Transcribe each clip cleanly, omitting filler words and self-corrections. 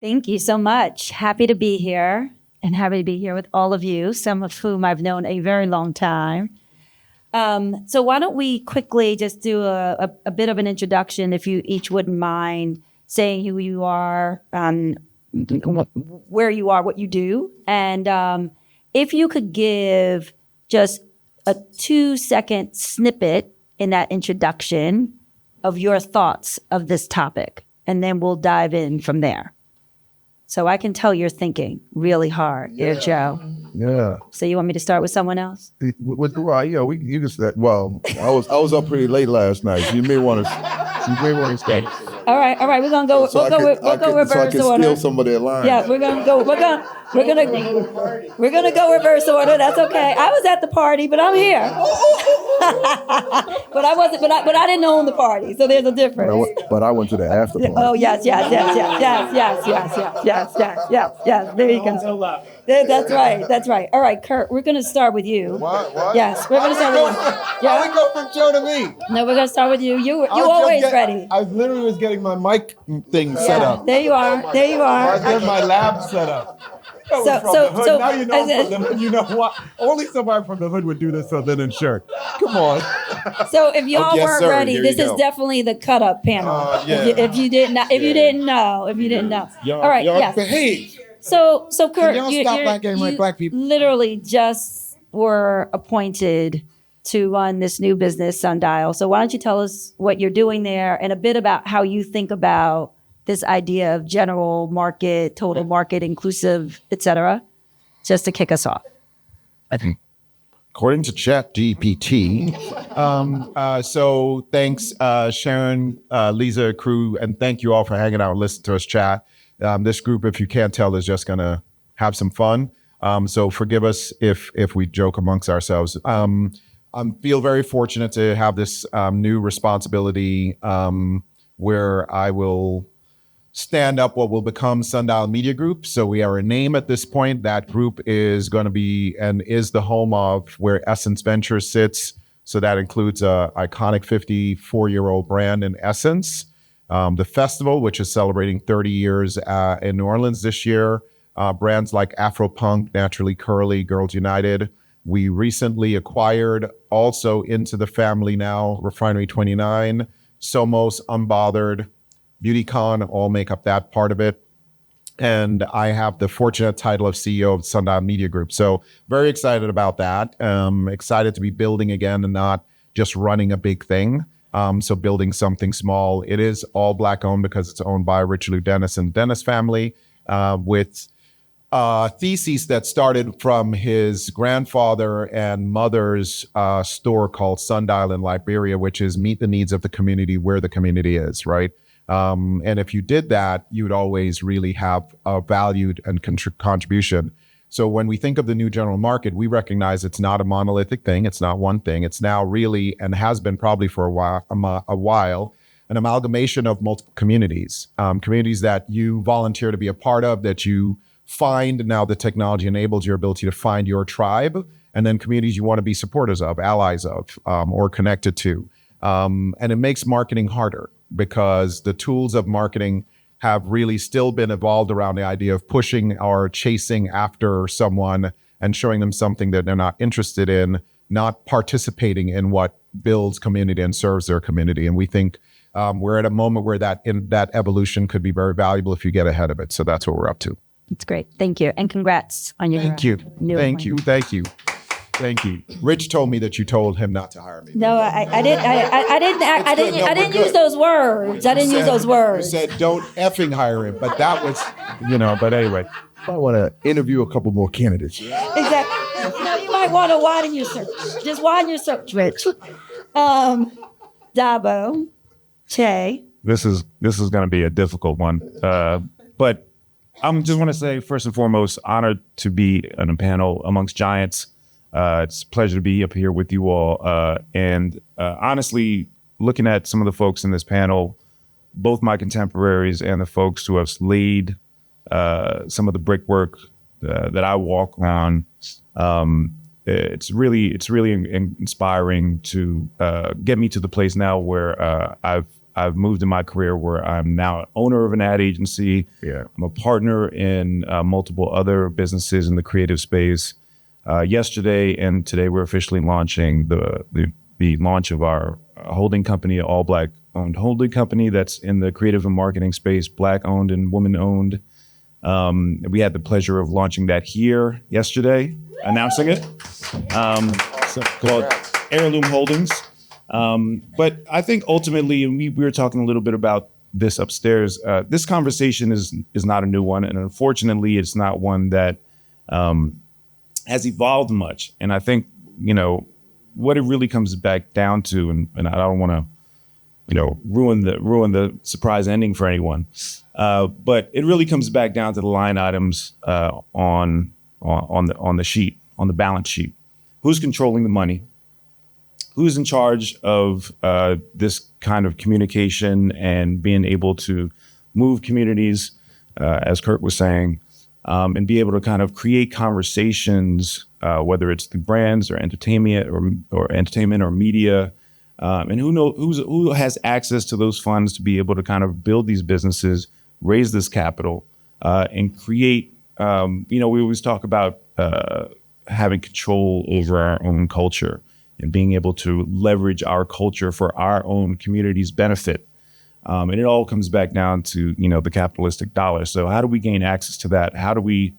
Thank you so much. Happy to be here and happy to be here with all of you, some of whom I've known a very long time. So why don't we quickly just do a bit of an introduction, if you each wouldn't mind saying who you are, where you are, what you do. And if you could give just a 2-second snippet in that introduction of your thoughts of this topic, and then we'll dive in from there. So I can tell you're thinking really hard, Joe. Yeah. So you want me to start with someone else? Well, yeah, you can start. Well, I was up pretty late last night. You may want to start. All right. We're gonna go. We'll go reverse so I can order. steal some of their lines. Yeah, we're gonna go reverse order. That's okay. I was at the party, but I'm here. But I wasn't. But I didn't own the party, so there's a difference. But I went to the after party. Oh yes. There you go. That's right. All right, Kirk. We're gonna start with you. What? Yes, we're gonna start with you. How we go from Joe to me? No, we're gonna start with you. You always ready. I literally was getting my mic thing set up. There you are. I was getting my lab set up. So now you know I'm from the hood. You know what? Only somebody from the hood would do this other than Shirk. Come on. So if y'all Yes, weren't sir. ready, Here this you is go. definitely the cut up panel. Yeah. If you didn't know. All right, yes. Behave. So Kirk, y'all stop acting like black people? literally just were appointed to run this new business, Sundial. So why don't you tell us what you're doing there and a bit about how you think about this idea of general market, total market, inclusive, et cetera, just to kick us off. According to ChatGPT, so thanks, Sharon, Lisa, crew, and thank you all for hanging out and listening to us chat. This group, if you can't tell, is just gonna have some fun. So forgive us if we joke amongst ourselves. I feel very fortunate to have this new responsibility where I will stand up what will become Sundial Media Group. So we are a name at this point. That group is going to be and is the home of where Essence Ventures sits. So that includes a iconic 54-year-old brand in Essence. The festival, which is celebrating 30 years in New Orleans this year. Brands like Afropunk, Naturally Curly, Girls United. We recently acquired also into the family now, Refinery 29, Somos, Unbothered, BeautyCon, all make up that part of it. And I have the fortunate title of CEO of Sundial Media Group. So very excited about that. Excited to be building again and not just running a big thing. So building something small. It is all Black owned because it's owned by Richelieu Dennis and Dennis family with theses that started from his grandfather and mother's store called Sundial in Liberia, which is meet the needs of the community where the community is, right? And if you did that, you would always really have a valued and contribution. So when we think of the new general market, we recognize it's not a monolithic thing. It's not one thing. It's now really, and has been probably for a while, an amalgamation of multiple communities, communities that you volunteer to be a part of, that you find now the technology enables your ability to find your tribe, and then communities you want to be supporters of, allies of, or connected to. And it makes marketing harder because the tools of marketing have really still been evolved around the idea of pushing or chasing after someone and showing them something that they're not interested in, not participating in what builds community and serves their community. And we think we're at a moment where that evolution could be very valuable if you get ahead of it. So that's what we're up to. That's great. Thank you. And congrats on your Thank you. new Thank you. appointment. Thank you. Thank you. Rich told me that you told him not to hire me. No, I didn't use those words. I didn't use those You words. said don't effing hire him, but that was, but anyway. I want to interview a couple more candidates. Exactly. No, you might want to widen your search. Just widen your search, Rich. Dabo, Che. This is going to be a difficult one, but I'm just want to say first and foremost, honored to be on a panel amongst giants. It's a pleasure to be up here with you all. And honestly, looking at some of the folks in this panel, both my contemporaries and the folks who have laid some of the brickwork that I walk on, it's really inspiring to get me to the place now where I've I've moved in my career where I'm now an owner of an ad agency. Yeah. I'm a partner in multiple other businesses in the creative space. Yesterday and today, we're officially launching the launch of our holding company, an all Black owned holding company that's in the creative and marketing space, Black owned and woman owned. We had the pleasure of launching that here yesterday, announcing it. Called Heirloom Holdings. But I think ultimately, and we were talking a little bit about this upstairs, this conversation is not a new one. And unfortunately, it's not one that has evolved much. And I think, what it really comes back down to, and I don't want to, ruin the surprise ending for anyone. But it really comes back down to the line items on the sheet, on the balance sheet. Who's controlling the money? Who's in charge of this kind of communication and being able to move communities, as Kirk was saying, and be able to kind of create conversations, whether it's the brands or entertainment or media, and who has access to those funds to be able to kind of build these businesses, raise this capital, and create. We always talk about having control over our own culture and being able to leverage our culture for our own community's benefit. And it all comes back down to, the capitalistic dollar. So how do we gain access to that? How do we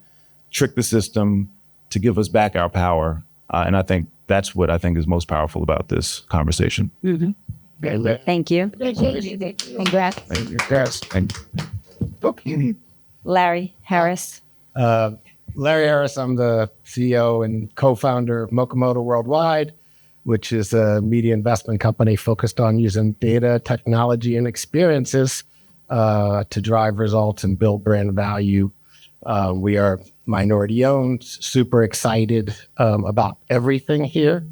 trick the system to give us back our power? And I think that's what I think is most powerful about this conversation. Mm-hmm. Thank you. Congrats. Thank you. Yes. Thank you. Larry Harris. Larry Harris, I'm the CEO and co-founder of MokaMoto Worldwide, which is a media investment company focused on using data, technology, and experiences to drive results and build brand value. We are minority owned, super excited about everything here.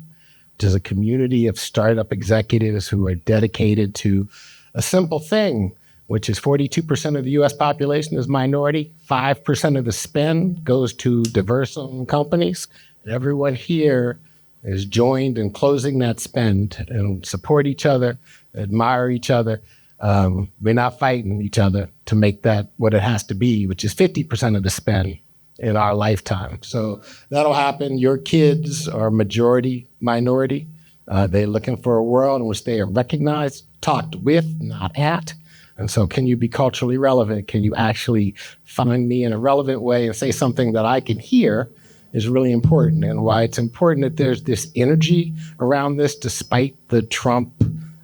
There's a community of startup executives who are dedicated to a simple thing, which is 42% of the US population is minority, 5% of the spend goes to diverse-owned companies, and everyone here is joined in closing that spend and support each other, admire each other. We're not fighting each other to make that what it has to be, which is 50% of the spend in our lifetime. So that'll happen. Your kids are majority minority. They're looking for a world in which they are recognized, talked with, not at. And so can you be culturally relevant? Can you actually find me in a relevant way and say something that I can hear is really important, and why it's important that there's this energy around this despite the Trump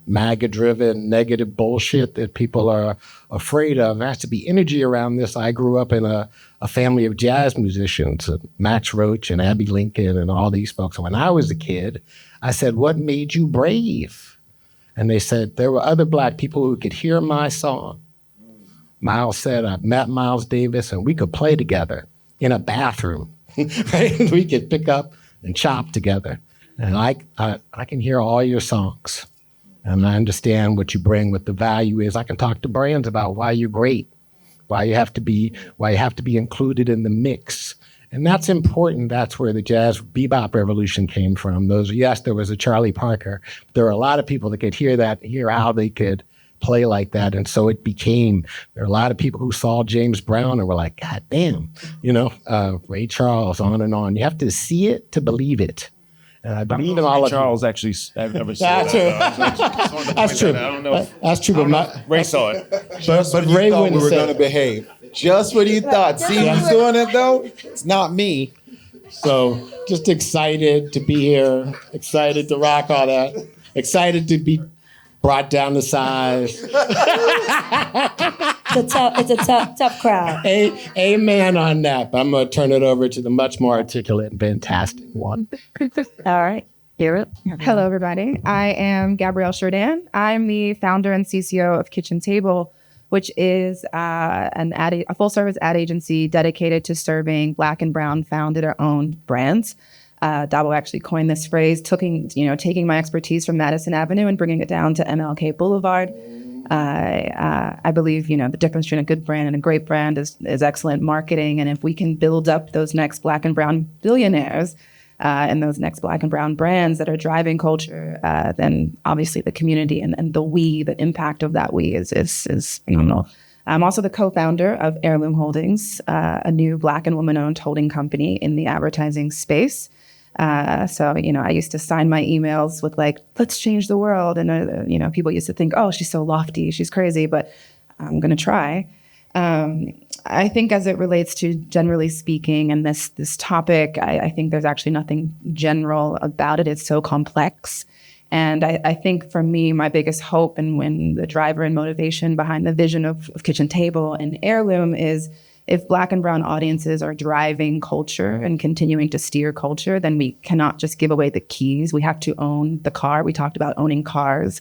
MAGA-driven negative bullshit that people are afraid of. There has to be energy around this. I grew up in a family of jazz musicians, Max Roach and Abbey Lincoln and all these folks. And when I was a kid, I said, what made you brave? And they said, there were other Black people who could hear my song. Miles said, I met Miles Davis and we could play together in a bathroom. Right? We could pick up and chop together. And I can hear all your songs. And I understand what you bring, what the value is. I can talk to brands about why you're great, why you have to be included in the mix. And that's important. That's where the jazz bebop revolution came from. Yes, there was a Charlie Parker. But there were a lot of people that could hear that, hear how they could play like that. And so it became, there are a lot of people who saw James Brown and were like, God damn, Ray Charles, on and on. You have to see it to believe it. And I believe in all of Charles actually, I've never said that. That's true. I don't know. That's true. But Ray saw it. but Ray thought we wouldn't were say going to behave. Just when you thought. See who's doing it, though? It's not me. So just excited to be here, excited to rock all that, excited to be brought down to size. It's a tough crowd. Amen on that. But I'm going to turn it over to the much more articulate and fantastic one. All right. Hear it. Hello, everybody. I am Gabrielle Shirdan. I'm the founder and CCO of Kitchen Table, which is a full-service ad agency dedicated to serving Black and Brown founded or owned brands. Dabo actually coined this phrase, taking my expertise from Madison Avenue and bringing it down to MLK Boulevard. I believe, the difference between a good brand and a great brand is excellent marketing. And if we can build up those next Black and Brown billionaires, and those next Black and brown brands that are driving culture, then obviously the community and the we, the impact of that we is phenomenal. I'm also the co-founder of Heirloom Holdings, a new Black and woman-owned holding company in the advertising space. So, I used to sign my emails with like, let's change the world. And, people used to think, oh, she's so lofty, she's crazy, but I'm going to try. I think as it relates to generally speaking and this topic, I think there's actually nothing general about it. It's so complex. And I think for me, my biggest hope and when the driver and motivation behind the vision of Kitchen Table and Heirloom is if Black and brown audiences are driving culture and continuing to steer culture, then we cannot just give away the keys. We have to own the car. We talked about owning cars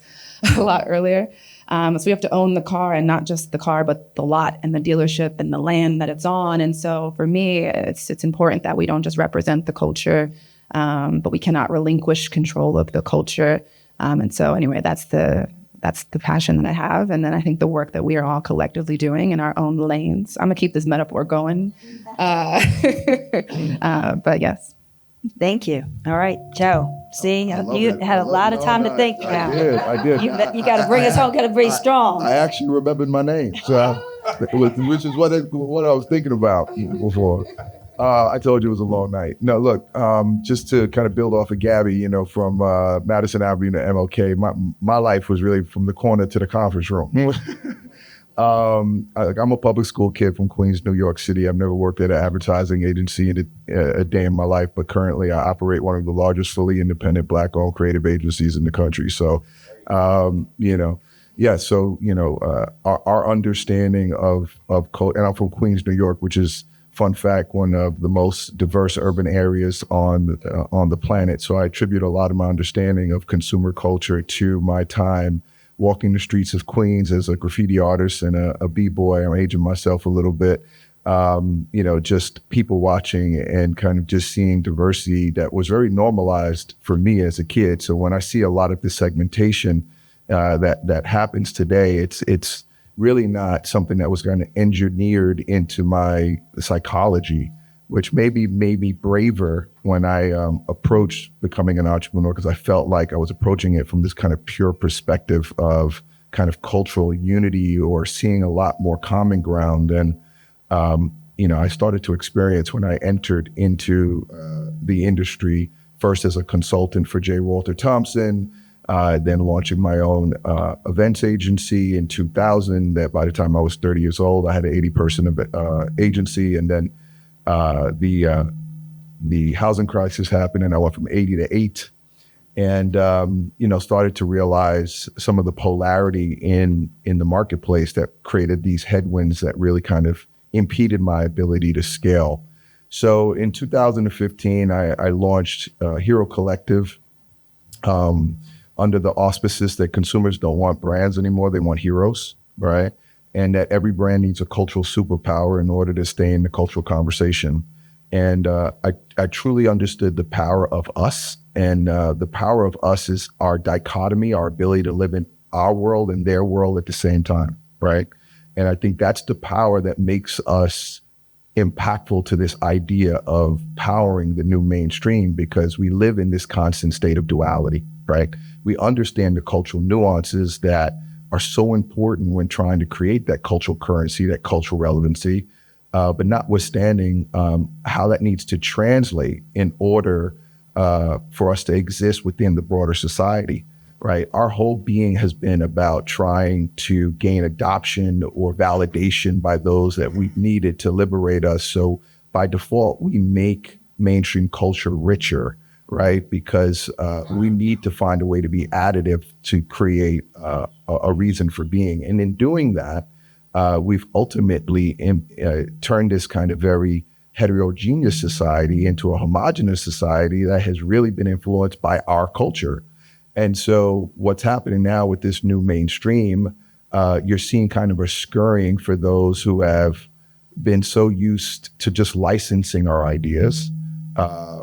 a lot earlier. So we have to own the car, and not just the car, but the lot and the dealership and the land that it's on. And so for me, it's important that we don't just represent the culture, but we cannot relinquish control of the culture. And so anyway, that's the passion that I have. And then I think the work that we are all collectively doing in our own lanes. I'm gonna keep this metaphor going. But yes. Thank you. All right, Joe. See, you had a lot of time to think now. I did. You got to bring us home. Got to bring strong. I actually remembered my name, so which is what I was thinking about before. I told you it was a long night. No, look, just to kind of build off of Gabby, from Madison Avenue to MLK, my life was really from the corner to the conference room. I'm a public school kid from Queens, New York City. I've never worked at an advertising agency in a day in my life, but currently I operate one of the largest fully independent Black-owned creative agencies in the country. So, our understanding of and I'm from Queens, New York, which is, fun fact, one of the most diverse urban areas on the planet. So I attribute a lot of my understanding of consumer culture to my time walking the streets of Queens as a graffiti artist and a b-boy. I'm aging myself a little bit. Just people watching and kind of just seeing diversity that was very normalized for me as a kid. So when I see a lot of the segmentation that happens today, it's really not something that was kind of engineered into my psychology, which maybe made me braver when I approached becoming an entrepreneur, because I felt like I was approaching it from this kind of pure perspective of kind of cultural unity or seeing a lot more common ground than, I started to experience when I entered into the industry, first as a consultant for J. Walter Thompson, then launching my own events agency in 2000, that by the time I was 30 years old, I had an 80-person agency. And then the housing crisis happened and I went from 80 to 8 and, started to realize some of the polarity in the marketplace that created these headwinds that really kind of impeded my ability to scale. So in 2015, I launched Hero Collective, under the auspices that consumers don't want brands anymore, they want heroes, right? And that every brand needs a cultural superpower in order to stay in the cultural conversation. And I truly understood the power of us. And the power of us is our dichotomy, our ability to live in our world and their world at the same time, right? And I think that's the power that makes us impactful to this idea of powering the new mainstream, because we live in this constant state of duality, right? We understand the cultural nuances that are so important when trying to create that cultural currency, that cultural relevancy, but notwithstanding how that needs to translate in order for us to exist within the broader society, right? Our whole being has been about trying to gain adoption or validation by those that we've needed to liberate us. So by default, we make mainstream culture richer, right? Because we need to find a way to be additive to create a reason for being. And in doing that, we've ultimately turned this kind of very heterogeneous society into a homogeneous society that has really been influenced by our culture. And so what's happening now with this new mainstream, you're seeing kind of a scurrying for those who have been so used to just licensing our ideas,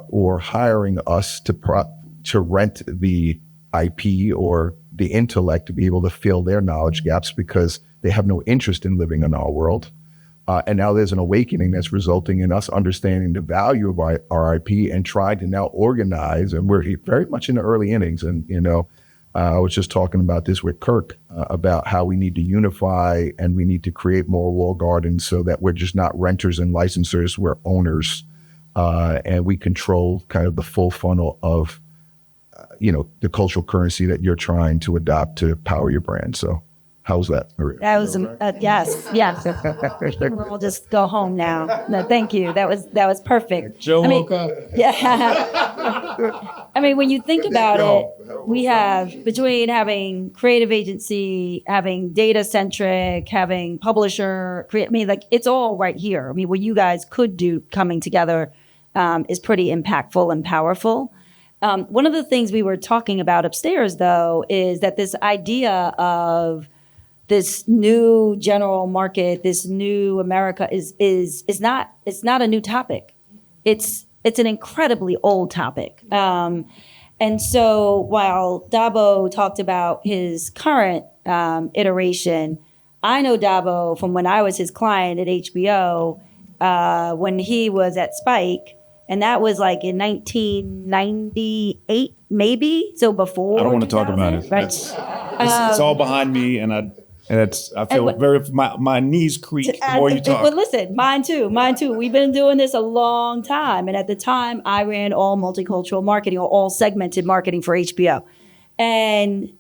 or hiring us to rent the IP or the intellect to be able to fill their knowledge gaps because they have no interest in living in our world. And now there's an awakening that's resulting in us understanding the value of our IP and trying to now organize. And we're very much in the early innings. And, I was just talking about this with Kirk about how we need to unify and we need to create more walled gardens so that we're just not renters and licensors, we're owners. And we control kind of the full funnel of, the cultural currency that you're trying to adopt to power your brand. So how's that, Maria? That was yes. We'll just go home now. No, thank you. That was perfect. Joe woke up. Yeah. I mean, when you think about it, we have between having creative agency, having data centric, having publisher, it's all right here. I mean, what you guys could do coming together is pretty impactful and powerful. One of the things we were talking about upstairs, though, is that this idea of this new general market, this new America is not a new topic. It's an incredibly old topic. And so while Dabo talked about his current iteration, I know Dabo from when I was his client at HBO, when he was at Spike, and that was like in 1998, maybe. So before. I don't want to talk about it. Right? It's all behind me, and I feel my knees creak the more you talk. But listen, mine too. We've been doing this a long time, and at the time, I ran all multicultural marketing or all segmented marketing for HBO, and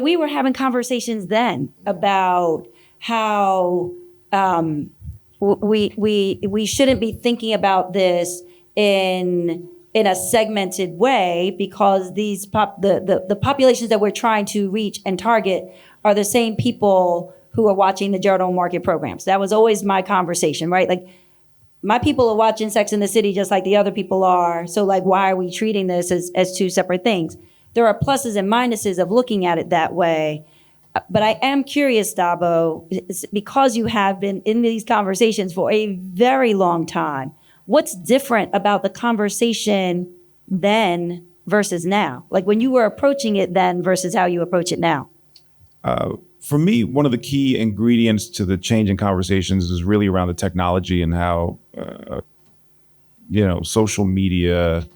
we were having conversations then about how we shouldn't be thinking about this in a segmented way because these the populations that we're trying to reach and target are the same people who are watching the general market programs. That was always my conversation, right? Like, my people are watching Sex and the City just like the other people are. So like, why are we treating this as two separate things? There are pluses and minuses of looking at it that way. But I am curious, Dabo, because you have been in these conversations for a very long time, what's different about the conversation then versus now? Like when you were approaching it then versus how you approach it now? For me, one of the key ingredients to the change in conversations is really around the technology and how, social media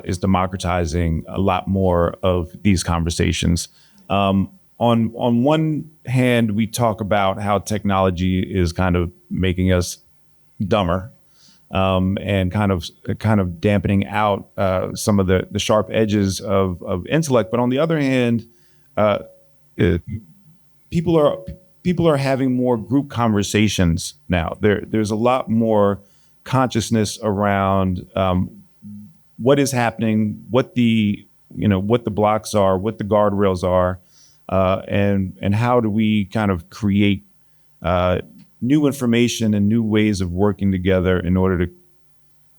is democratizing a lot more of these conversations. On one hand, we talk about how technology is kind of making us dumber, and kind of dampening out some of the sharp edges of intellect. But on the other hand, people are having more group conversations now. There's a lot more consciousness around what is happening, what the blocks are, what the guardrails are, and how do we kind of create new information and new ways of working together in order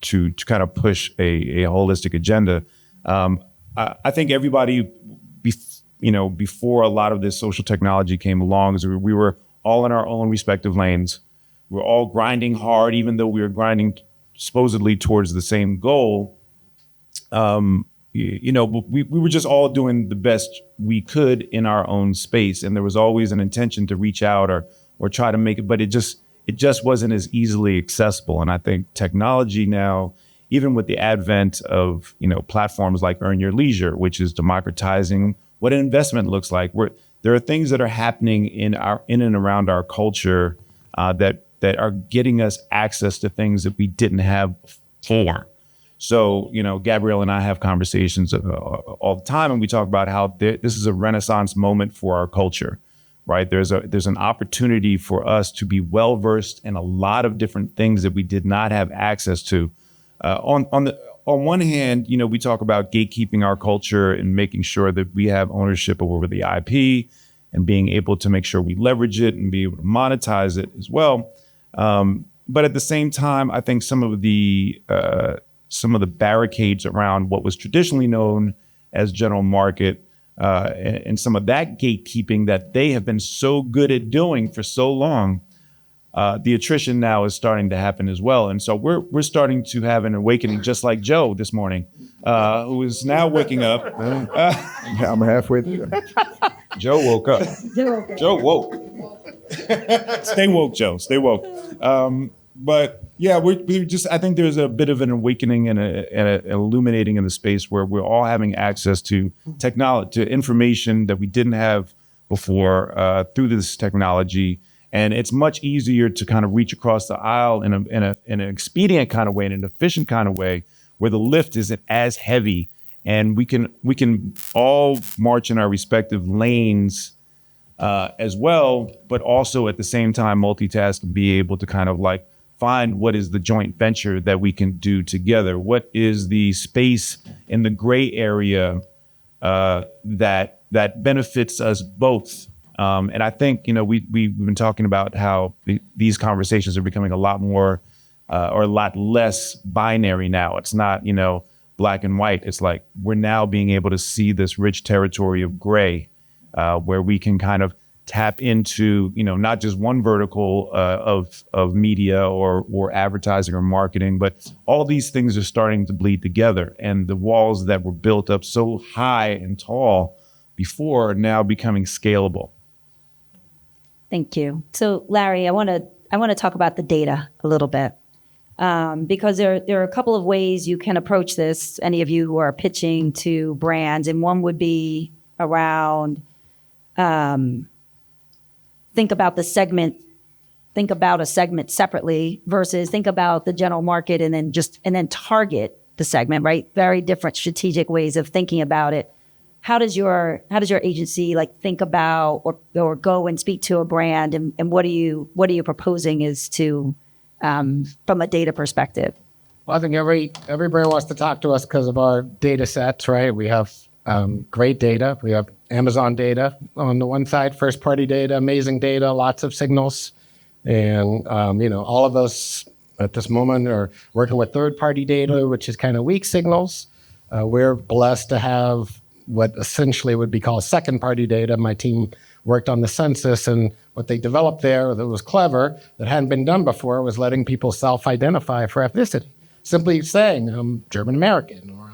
to kind of push a holistic agenda. I think everybody, before a lot of this social technology came along, we were all in our own respective lanes. We're all grinding hard, even though we were grinding supposedly towards the same goal. We were just all doing the best we could in our own space, and there was always an intention to reach out or try to make it, but it just wasn't as easily accessible. And I think technology now, even with the advent of platforms like Earn Your Leisure, which is democratizing what an investment looks like, there are things that are happening in and around our culture that are getting us access to things that we didn't have before. So, Gabrielle and I have conversations all the time, and we talk about how this is a renaissance moment for our culture, right? There's an opportunity for us to be well-versed in a lot of different things that we did not have access to. On one hand, we talk about gatekeeping our culture and making sure that we have ownership over the IP and being able to make sure we leverage it and be able to monetize it as well. But at the same time, I think some of the barricades around what was traditionally known as general market and some of that gatekeeping that they have been so good at doing for so long, the attrition now is starting to happen as well. And so we're starting to have an awakening, just like Joe this morning, who is now waking up. I'm halfway there. Joe woke up. Joe woke. Stay woke, Joe. Stay woke. But yeah, we just, I think there's a bit of an awakening and an illuminating in the space where we're all having access to technology, to information that we didn't have before through this technology. And it's much easier to kind of reach across the aisle in an expedient kind of way, in an efficient kind of way, where the lift isn't as heavy, and we can all march in our respective lanes as well, but also at the same time multitask and be able to kind of like find what is the joint venture that we can do together. What is the space in the gray area that benefits us both? And I think, we've been talking about how these conversations are becoming a lot more or a lot less binary now. It's not, black and white. It's like we're now being able to see this rich territory of gray where we can kind of tap into, not just one vertical of media or advertising or marketing, but all these things are starting to bleed together. And the walls that were built up so high and tall before are now becoming scalable. Thank you. So, Larry, I want to talk about the data a little bit because there are a couple of ways you can approach this. Any of you who are pitching to brands, and one would be around think about a segment separately versus think about the general market and then target the segment. Right? Very different strategic ways of thinking about it. How does your agency think about or go and speak to a brand, and what are you proposing is to from a data perspective? Well, I think every brand wants to talk to us because of our data sets, right? We have great data. We have Amazon data on the one side, first party data, amazing data, lots of signals, and all of us at this moment are working with third party data, which is kind of weak signals. We're blessed to have what essentially would be called second-party data. My team worked on the census, and what they developed there that was clever, that hadn't been done before, was letting people self-identify for ethnicity. Simply saying, I'm German-American, or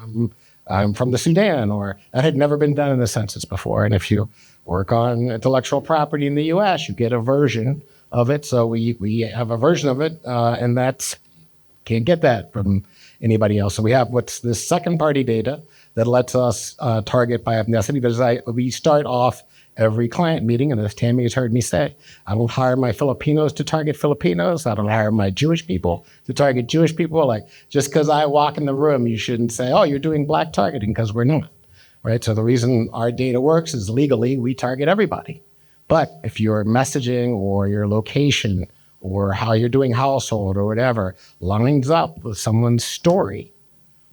I'm from the Sudan, or that had never been done in the census before. And if you work on intellectual property in the U.S., you get a version of it. So we have a version of it, and that's can't get that from anybody else. So we have what's this second-party data that lets us target by ethnicity. We start off every client meeting, and as Tammy has heard me say, I don't hire my Filipinos to target Filipinos. I don't hire my Jewish people to target Jewish people. Like, just because I walk in the room, you shouldn't say, oh, you're doing black targeting, because we're not, right? So the reason our data works is legally we target everybody. But if your messaging or your location or how you're doing household or whatever lines up with someone's story,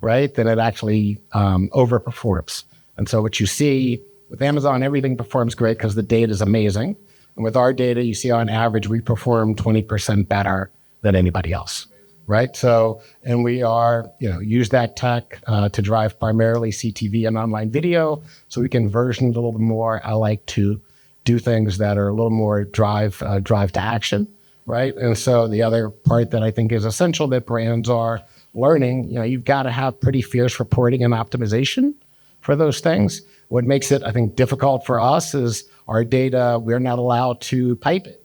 right, then it actually overperforms. And so what you see with Amazon, everything performs great because the data is amazing. And with our data, you see on average, we perform 20% better than anybody else, right? So, and we are, use that tech to drive primarily CTV and online video. So we can version it a little bit more. I like to do things that are a little more drive to action, right? And so the other part that I think is essential that brands are learning, you've got to have pretty fierce reporting and optimization for those things. What makes it, I think, difficult for us is our data, we're not allowed to pipe it,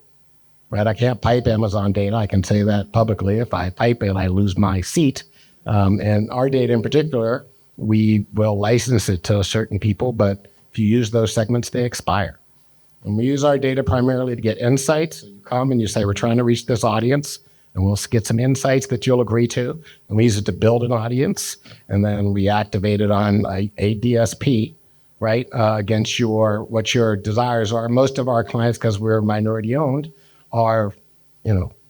right? I can't pipe Amazon data. I can say that publicly. If I pipe it, I lose my seat. And our data in particular, we will license it to certain people, but if you use those segments, they expire. And we use our data primarily to get insights. So you come and you say, we're trying to reach this audience, and we'll get some insights that you'll agree to. And we use it to build an audience. And then we activate it on a DSP, right, against what your desires are. Most of our clients, because we're minority owned, are,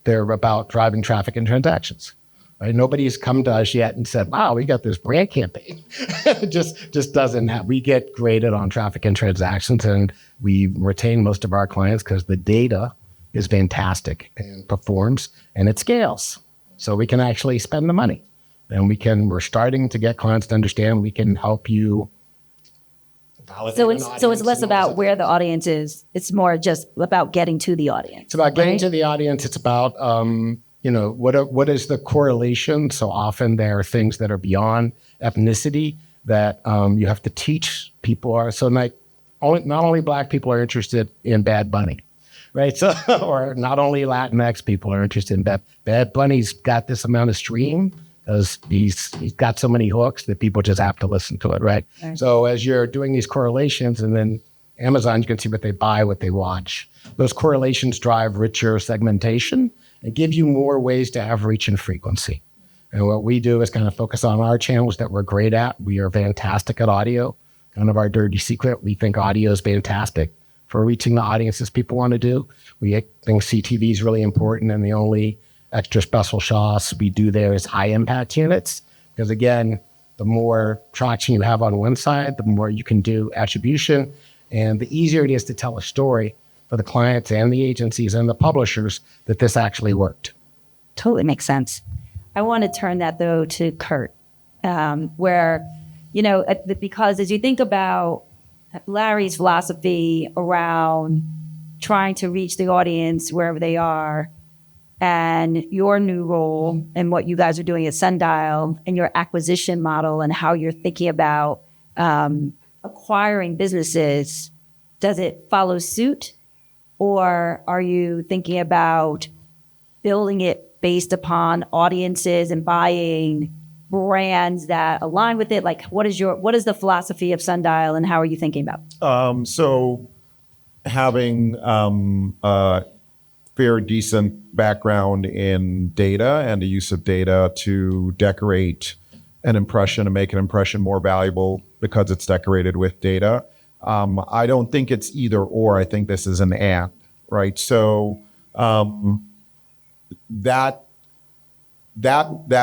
they're about driving traffic and transactions. Right? Nobody's come to us yet and said, wow, we got this brand campaign. It just doesn't have, we get graded on traffic and transactions, and we retain most of our clients because the data is fantastic and performs and it scales. So we can actually spend the money, and we're starting to get clients to understand we can help you. So it's less about where the audience is. It's more just about getting to the audience. It's about getting to the audience. It's about, what is the correlation? So often there are things that are beyond ethnicity that you have to teach people are. So not only Black people are interested in Bad Bunny, right? So, or not only Latinx people are interested in Bad Bunny's got this amount of stream because he's got so many hooks that people just have to listen to it, right? So as you're doing these correlations, and then Amazon, you can see what they buy, what they watch. Those correlations drive richer segmentation and give you more ways to have reach and frequency. And what we do is kind of focus on our channels that we're great at. We are fantastic at audio. Kind of our dirty secret. We think audio is fantastic for reaching the audiences people want to do. We think CTV is really important, and the only extra special sauce we do there is high impact units. Because again, the more traction you have on one side, the more you can do attribution, and the easier it is to tell a story for the clients and the agencies and the publishers that this actually worked. Totally makes sense. I want to turn that though to Kirk, where, because as you think about Larry's philosophy around trying to reach the audience wherever they are, and your new role and what you guys are doing at Sundial and your acquisition model and how you're thinking about acquiring businesses, does it follow suit? Or are you thinking about building it based upon audiences and buying brands that align with it? Like, what is the philosophy of Sundial, and how are you thinking about? So having a fair, decent background in data and the use of data to decorate an impression and make an impression more valuable because it's decorated with data. I don't think it's either or. I think this is an and, right? So that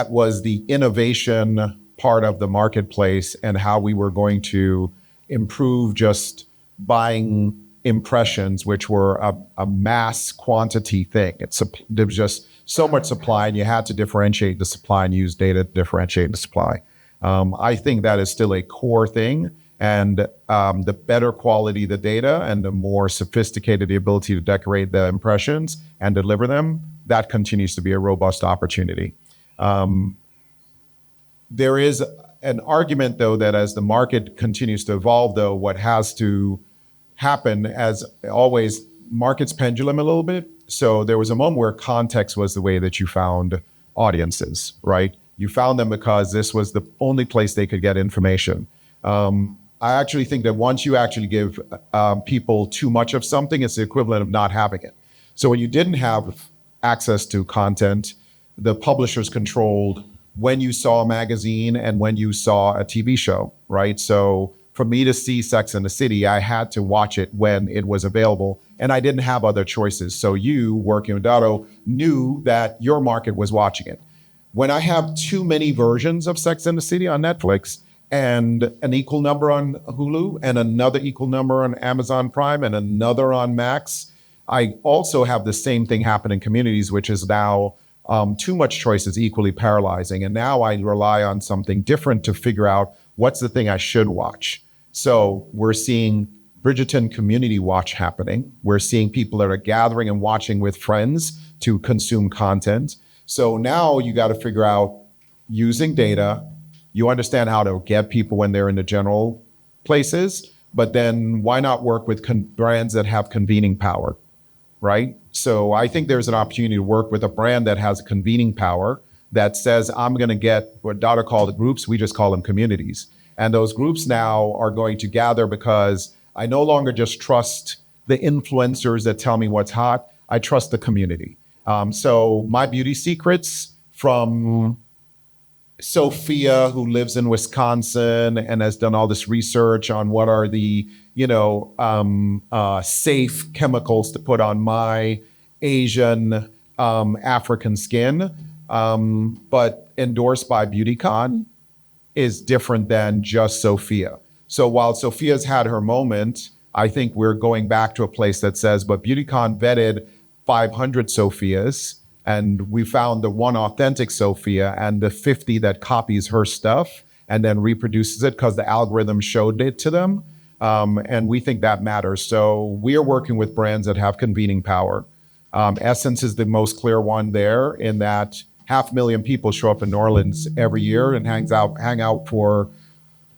was the innovation part of the marketplace and how we were going to improve just buying impressions, which were a mass quantity thing. There was just so much supply, and you had to differentiate the supply and use data to differentiate the supply. I think that is still a core thing, and the better quality the data and the more sophisticated the ability to decorate the impressions and deliver them, that continues to be a robust opportunity. There is an argument, though, that as the market continues to evolve, though, what has to happen, as always, markets pendulum a little bit. So there was a moment where context was the way that you found audiences, right? You found them because this was the only place they could get information. I actually think that once you actually give people too much of something, it's the equivalent of not having it. So when you didn't have access to content, the publishers controlled when you saw a magazine and when you saw a TV show, right? So for me to see Sex and the City, I had to watch it when it was available, and I didn't have other choices. So you, working with Dabo, knew that your market was watching it. When I have too many versions of Sex and the City on Netflix and an equal number on Hulu and another equal number on Amazon Prime and another on Max, I also have the same thing happen in communities, which is now too much choice is equally paralyzing. And now I rely on something different to figure out what's the thing I should watch. So we're seeing Bridgerton Community Watch happening. We're seeing people that are gathering and watching with friends to consume content. So now you got to figure out using data. You understand how to get people when they're in the general places, but then why not work with brands that have convening power, right? So I think there's an opportunity to work with a brand that has convening power that says, I'm going to get what Dada called groups. We just call them communities. And those groups now are going to gather because I no longer just trust the influencers that tell me what's hot. I trust the community. So my beauty secrets from Sophia, who lives in Wisconsin and has done all this research on what are the, safe chemicals to put on my Asian African skin, but endorsed by BeautyCon, is different than just Sophia. So while Sophia's had her moment, I think we're going back to a place that says, but BeautyCon vetted 500 Sophias, and we found the one authentic Sophia and the 50 that copies her stuff and then reproduces it because the algorithm showed it to them. And we think that matters. So we are working with brands that have convening power. Essence is the most clear one there, in that 500,000 people show up in New Orleans every year and hang out for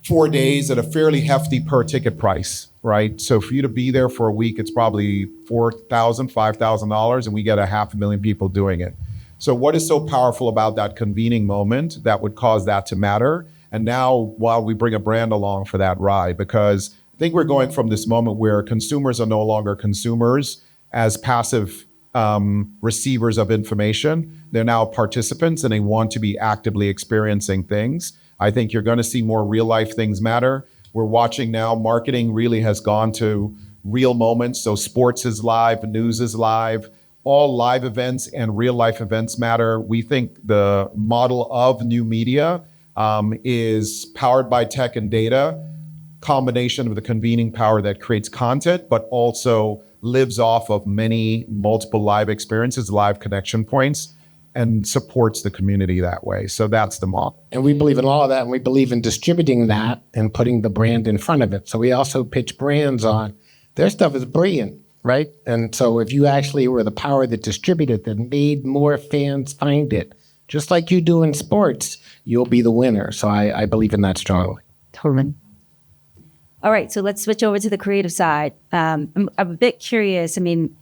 4 days at a fairly hefty per ticket price, right? So for you to be there for a week, it's probably $4,000, $5,000, and we get 500,000 people doing it. So what is so powerful about that convening moment that would cause that to matter? And now, while we bring a brand along for that ride, because I think we're going from this moment where consumers are no longer consumers as passive receivers of information. They're now participants and they want to be actively experiencing things. I think you're going to see more real life things matter. We're watching now, marketing really has gone to real moments. So sports is live, news is live, all live events and real life events matter. We think the model of new media is powered by tech and data, combination of the convening power that creates content, but also lives off of many multiple live experiences, live connection points, and supports the community that way. So that's the model. And we believe in all of that, and we believe in distributing that and putting the brand in front of it. So we also pitch brands on their stuff is brilliant, right? And so if you actually were the power that distributed that made more fans find it, just like you do in sports, you'll be the winner. So I believe in that strongly. Totally. All right, so let's switch over to the creative side. I'm a bit curious. I mean,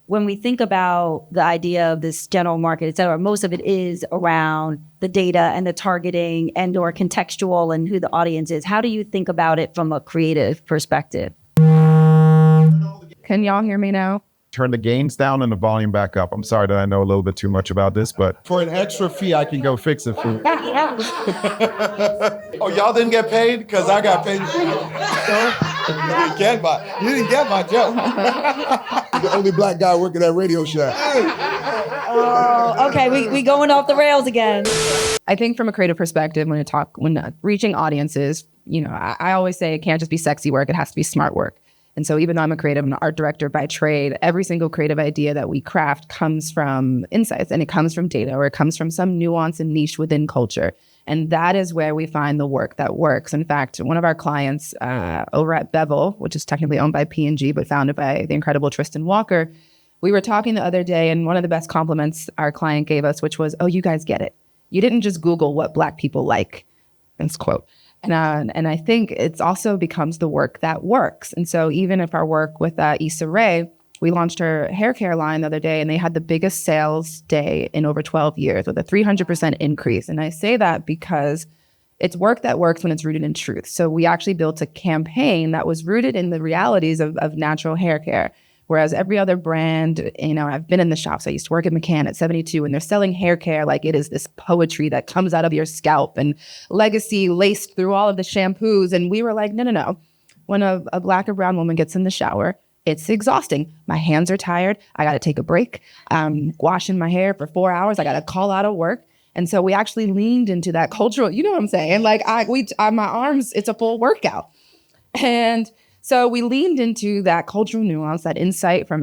when we think about the idea of this general market, et cetera, most of it is around the data and the targeting and or contextual and who the audience is. How do you think about it from a creative perspective? Can y'all hear me now? Turn the gains down and the volume back up. I'm sorry that I know a little bit too much about this, but for an extra fee, I can go fix it for you. Oh, y'all didn't get paid? Because I got paid. You didn't get my joke. The only black guy working at Radio Shack. Oh, okay, we going off the rails again. I think from a creative perspective, when reaching audiences, I always say it can't just be sexy work, it has to be smart work. And so even though I'm a creative and an art director by trade, every single creative idea that we craft comes from insights, and it comes from data, or it comes from some nuance and niche within culture. And that is where we find the work that works. In fact, one of our clients over at Bevel, which is technically owned by P&G, but founded by the incredible Tristan Walker, we were talking the other day, and one of the best compliments our client gave us, which was, "Oh, you guys get it. You didn't just Google what Black people like." That's quote. And I think it's also becomes the work that works. And so even if our work with Issa Rae, we launched her hair care line the other day, and they had the biggest sales day in over 12 years with a 300% increase. And I say that because it's work that works when it's rooted in truth. So we actually built a campaign that was rooted in the realities of natural hair care. Whereas every other brand, I've been in the shops. I used to work at McCann at 72, and they're selling hair care like it is this poetry that comes out of your scalp and legacy laced through all of the shampoos. And we were like, no. When a Black or brown woman gets in the shower, it's exhausting. My hands are tired. I got to take a break. I'm washing my hair for 4 hours. I got to call out of work. And so we actually leaned into that cultural, you know what I'm saying? Like my arms, it's a full workout. And so we leaned into that cultural nuance, that insight from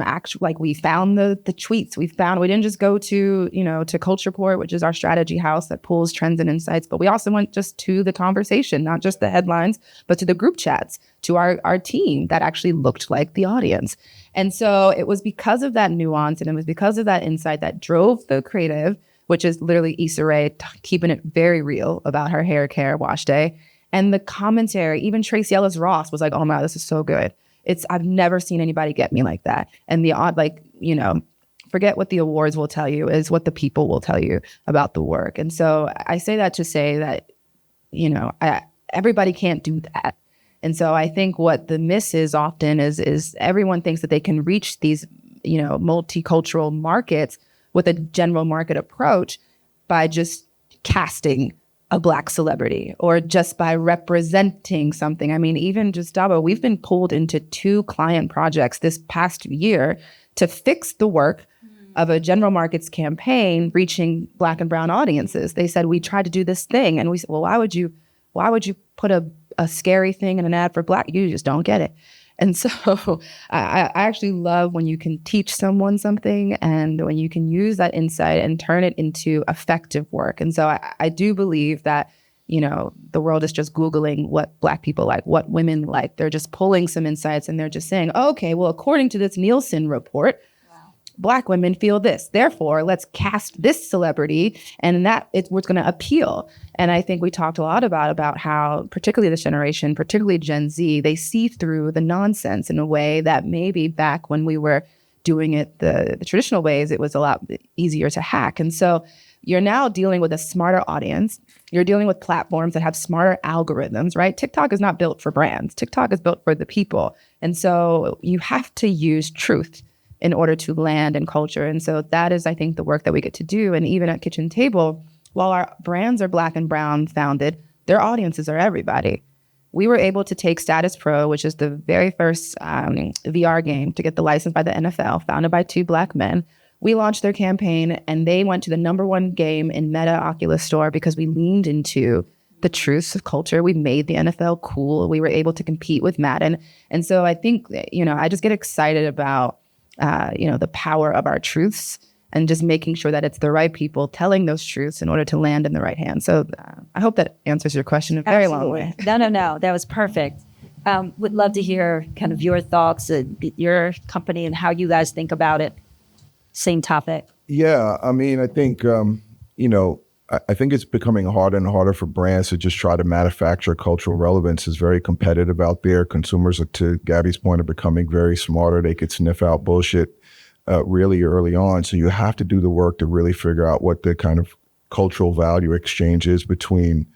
we found the tweets. We didn't just go to CulturePort, which is our strategy house that pulls trends and insights, but we also went just to the conversation, not just the headlines, but to the group chats, to our team that actually looked like the audience. And so it was because of that nuance, and it was because of that insight that drove the creative, which is literally Issa Rae keeping it very real about her hair care wash day. And the commentary, even Tracy Ellis Ross was like, "Oh my, this is so good. I've never seen anybody get me like that." And the forget what the awards will tell you, is what the people will tell you about the work. And so I say that to say that, everybody can't do that. And so I think what the miss is often is everyone thinks that they can reach these, multicultural markets with a general market approach by just casting a Black celebrity or just by representing something. I mean, even just Dabo, we've been pulled into 2 client projects this past year to fix the work of a general markets campaign reaching Black and brown audiences. They said, we tried to do this thing. And we said, well, why would you put a scary thing in an ad for Black? You just don't get it. And so I actually love when you can teach someone something and when you can use that insight and turn it into effective work. And so I do believe that, the world is just Googling what Black people like, what women like. They're just pulling some insights and they're just saying, okay, well, according to this Nielsen report, Black women feel this. Therefore, let's cast this celebrity and that it's what's going to appeal. And I think we talked a lot about how, particularly this generation, particularly Gen Z, they see through the nonsense in a way that maybe back when we were doing it the traditional ways, it was a lot easier to hack. And so you're now dealing with a smarter audience. You're dealing with platforms that have smarter algorithms, right? TikTok is not built for brands. TikTok is built for the people. And so you have to use truth in order to land in culture. And so that is, I think, the work that we get to do. And even at Kitchen Table, while our brands are Black and brown founded, their audiences are everybody. We were able to take Status Pro, which is the very first VR game to get the license by the NFL, founded by 2 Black men. We launched their campaign and they went to the #1 game in Meta Oculus Store because we leaned into the truths of culture. We made the NFL cool. We were able to compete with Madden. And so I think, I just get excited about, the power of our truths and just making sure that it's the right people telling those truths in order to land in the right hands. So I hope that answers your question in a very long way. No. That was perfect. Would love to hear kind of your thoughts, your company and how you guys think about it. Same topic. Yeah, I mean, I think, I think it's becoming harder and harder for brands to just try to manufacture cultural relevance. It's very competitive out there. Consumers, to Gabby's point, are becoming very smarter. They could sniff out bullshit really early on. So you have to do the work to really figure out what the kind of cultural value exchange is between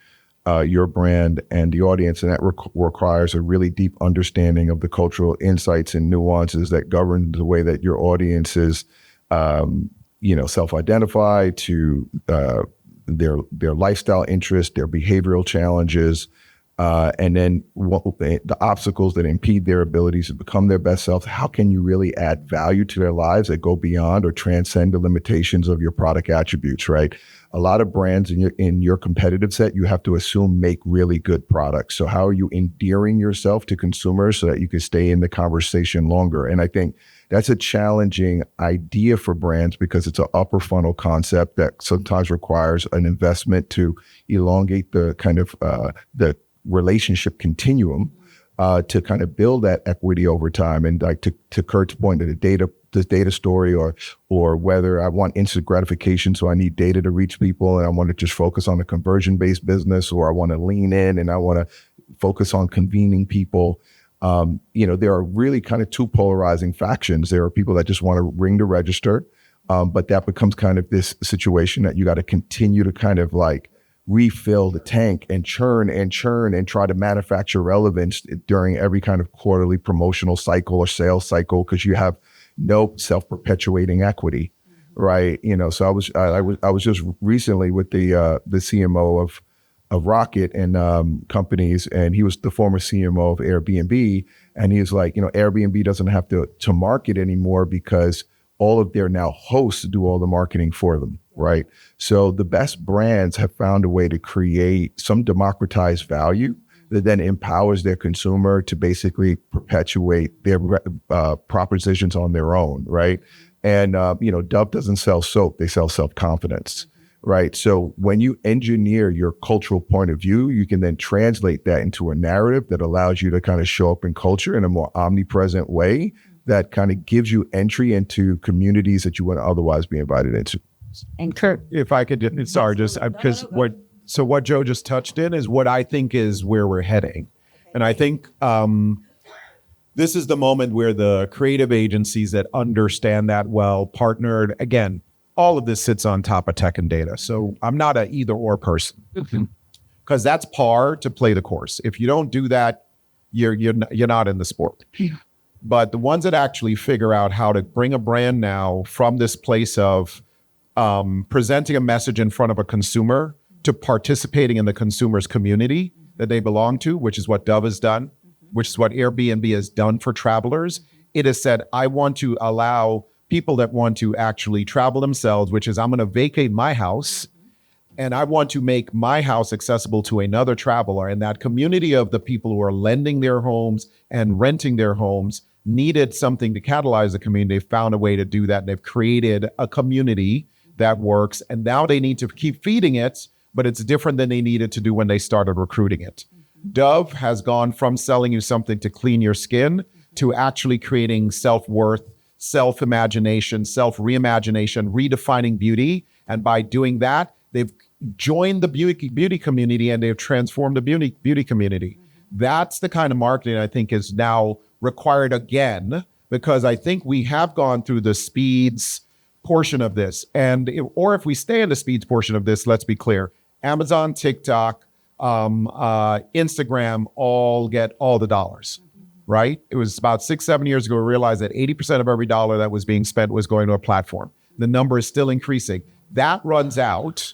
your brand and the audience. And that requires a really deep understanding of the cultural insights and nuances that govern the way that your audience is self-identify, to their lifestyle interests, their behavioral challenges, and then the obstacles that impede their abilities to become their best selves. How can you really add value to their lives that go beyond or transcend the limitations of your product attributes, right? A lot of brands in your competitive set, you have to assume make really good products. So how are you endearing yourself to consumers so that you can stay in the conversation longer? And I think that's a challenging idea for brands because it's an upper funnel concept that sometimes requires an investment to elongate the kind of the relationship continuum to kind of build that equity over time. And like to Kurt's point, the data story, or whether I want instant gratification, so I need data to reach people, and I want to just focus on a conversion-based business, or I want to lean in and I want to focus on convening people. There are really kind of 2 polarizing factions. There are people that just want to ring the register, but that becomes kind of this situation that you got to continue to kind of like refill the tank and churn and try to manufacture relevance during every kind of quarterly promotional cycle or sales cycle, because you have no self-perpetuating equity, right? So I was just recently with the CMO of Rocket and companies, and he was the former CMO of Airbnb, and he was like, Airbnb doesn't have to market anymore because all of their now hosts do all the marketing for them, right? So the best brands have found a way to create some democratized value that then empowers their consumer to basically perpetuate their propositions on their own, right? And Dove doesn't sell soap; they sell self-confidence. Right. So when you engineer your cultural point of view, you can then translate that into a narrative that allows you to kind of show up in culture in a more omnipresent way that kind of gives you entry into communities that you wouldn't otherwise be invited into. And Kirk, If I could, because what Joe just touched in is what I think is where we're heading. And I think this is the moment where the creative agencies that understand that well partnered, again, all of this sits on top of tech and data. So I'm not an either or person, because that's par to play the course. If you don't do that, you're not in the sport. But the ones that actually figure out how to bring a brand now from this place of presenting a message in front of a consumer to participating in the consumer's community that they belong to, which is what Dove has done, which is what Airbnb has done for travelers. It has said, I want to allow people that want to actually travel themselves, which is I'm going to vacate my house and I want to make my house accessible to another traveler. And that community of the people who are lending their homes and renting their homes needed something to catalyze the community. They found a way to do that. And they've created a community that works. And now they need to keep feeding it, but it's different than they needed to do when they started recruiting it. Dove has gone from selling you something to clean your skin to actually creating self-worth, self-imagination, self-reimagination, redefining beauty. And by doing that, they've joined the beauty community and they've transformed the beauty community. That's the kind of marketing I think is now required again, because I think we have gone through the speeds portion of this. Or if we stay in the speeds portion of this, let's be clear, Amazon, TikTok, Instagram all get all the dollars, right? It was about 6-7 years ago, we realized that 80% of every dollar that was being spent was going to a platform. The number is still increasing. That runs out.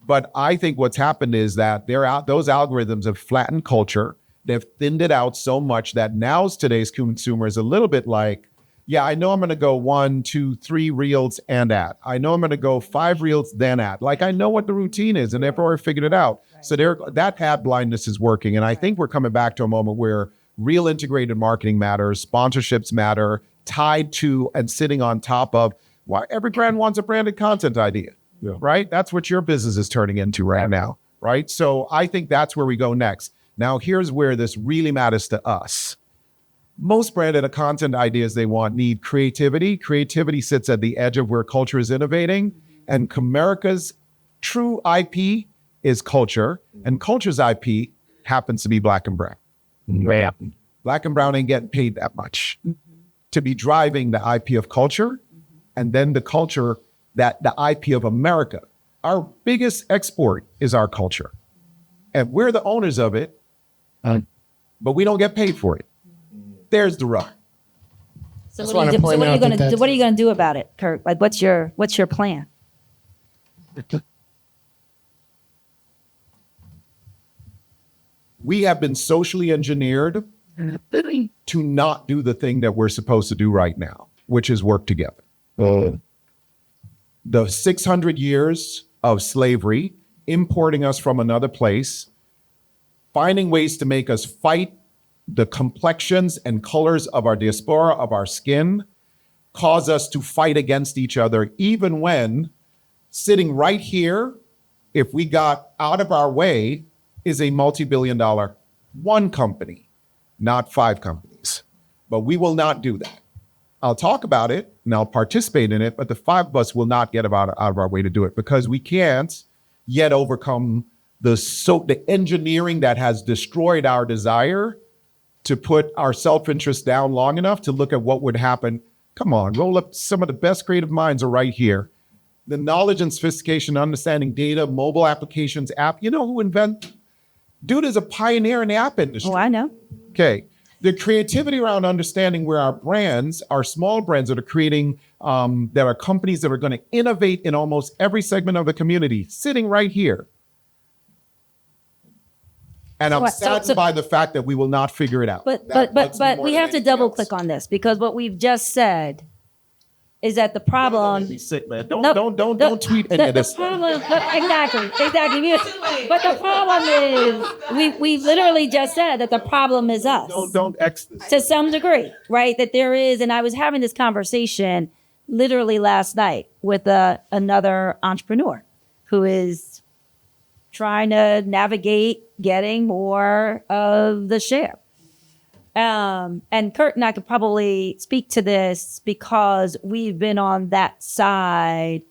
But I think what's happened is that those algorithms have flattened culture. They've thinned it out so much that today's consumer is a little bit like, yeah, I know I'm going to go 1, 2, 3 reels and ad. I know I'm going to go 5 reels, then ad. Like I know what the routine is and they've already figured it out. Right. So that ad blindness is working. And I think we're coming back to a moment where real integrated marketing matters, sponsorships matter, tied to and sitting on top of why every brand wants a branded content idea, right? That's what your business is turning into right now, right? So I think that's where we go next. Now, here's where this really matters to us. Most branded content ideas they want need creativity. Creativity sits at the edge of where culture is innovating. And Comerica's true IP is culture. And culture's IP happens to be Black and brown. Black and brown ain't getting paid that much to be driving the IP of culture. And then the culture, that the IP of America. Our biggest export is our culture. And we're the owners of it, but we don't get paid for it. There's the rub. So what are you going to do about it, Kirk? Like, what's your plan? We have been socially engineered to not do the thing that we're supposed to do right now, which is work together. The 600 years of slavery, importing us from another place, finding ways to make us fight the complexions and colors of our diaspora, of our skin, cause us to fight against each other, even when sitting right here, if we got out of our way, is a multi-billion-dollar one company, not 5 companies. But we will not do that. I'll talk about it and I'll participate in it, but the 5 of us will not get out of our way to do it because we can't yet overcome the engineering that has destroyed our desire to put our self-interest down long enough to look at what would happen. Come on, roll up. Some of the best creative minds are right here. The knowledge and sophistication, understanding data, mobile applications, app. You know who dude is a pioneer in the app industry. Oh, I know. Okay. The creativity around understanding where our brands, our small brands that are creating, that are companies that are going to innovate in almost every segment of the community, sitting right here. And I'm saddened by the fact that we will not figure it out. But we have to double click on this because what we've just said is that the problem. Sick, man. Don't tweet any of this. Exactly. But the problem is we literally just said that the problem is us. Don't X this. To some degree, right? That there is, and I was having this conversation literally last night with another entrepreneur who is trying to navigate getting more of the share. And Kirk and I could probably speak to this because we've been on that side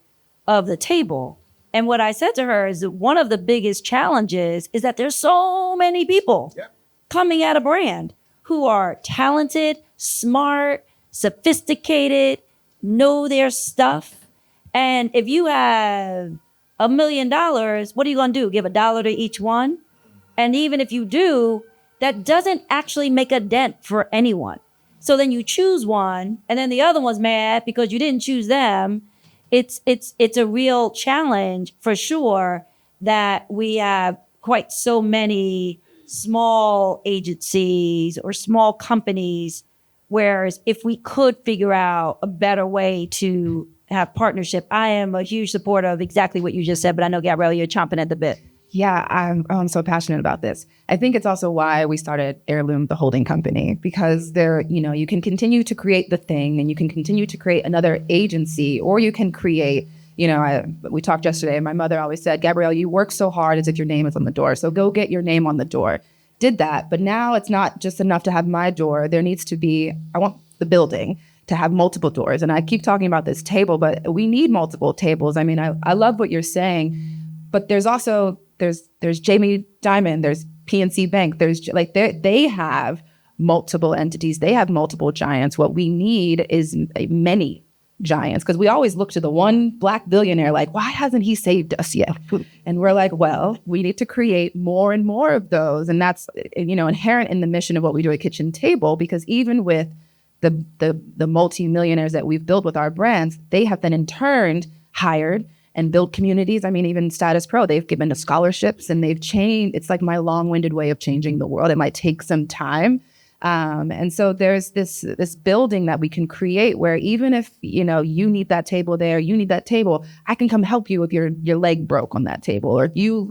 of the table. And what I said to her is that one of the biggest challenges is that there's so many people coming at a brand who are talented, smart, sophisticated, know their stuff. And if you have $1 million, what are you going to do? Give $1 to each one? And even if you do, that doesn't actually make a dent for anyone. So then you choose one, and then the other one's mad because you didn't choose them. It's a real challenge for sure that we have quite so many small agencies or small companies. Whereas if we could figure out a better way to have partnership, I am a huge supporter of exactly what you just said. But I know, Gabrielle, you're chomping at the bit. Yeah, I'm so passionate about this. I think it's also why we started Heirloom, the holding company, because you can continue to create the thing and you can continue to create another agency, or you can create, we talked yesterday and my mother always said, Gabrielle, you work so hard as if your name is on the door. So go get your name on the door. Did that. But now it's not just enough to have my door. There needs to be, I want the building. to have multiple doors. And I keep talking about this table, but we need multiple tables. I mean, I love what you're saying, but there's also, there's Jamie Dimon, there's PNC Bank, there's like, they have multiple entities, they have multiple giants. What we need is many giants, because we always look to the one Black billionaire like, why hasn't he saved us yet? And we're like, well, we need to create more and more of those. And that's, inherent in the mission of what we do at Kitchen Table, because even with the multi-millionaires that we've built with our brands, they have then in turn hired and built communities. I mean, even Status Pro, they've given us scholarships and they've changed. It's like my long-winded way of changing the world. It might take some time. And so there's this building that we can create where even if, you need that table there, you need that table, I can come help you if your leg broke on that table. Or if you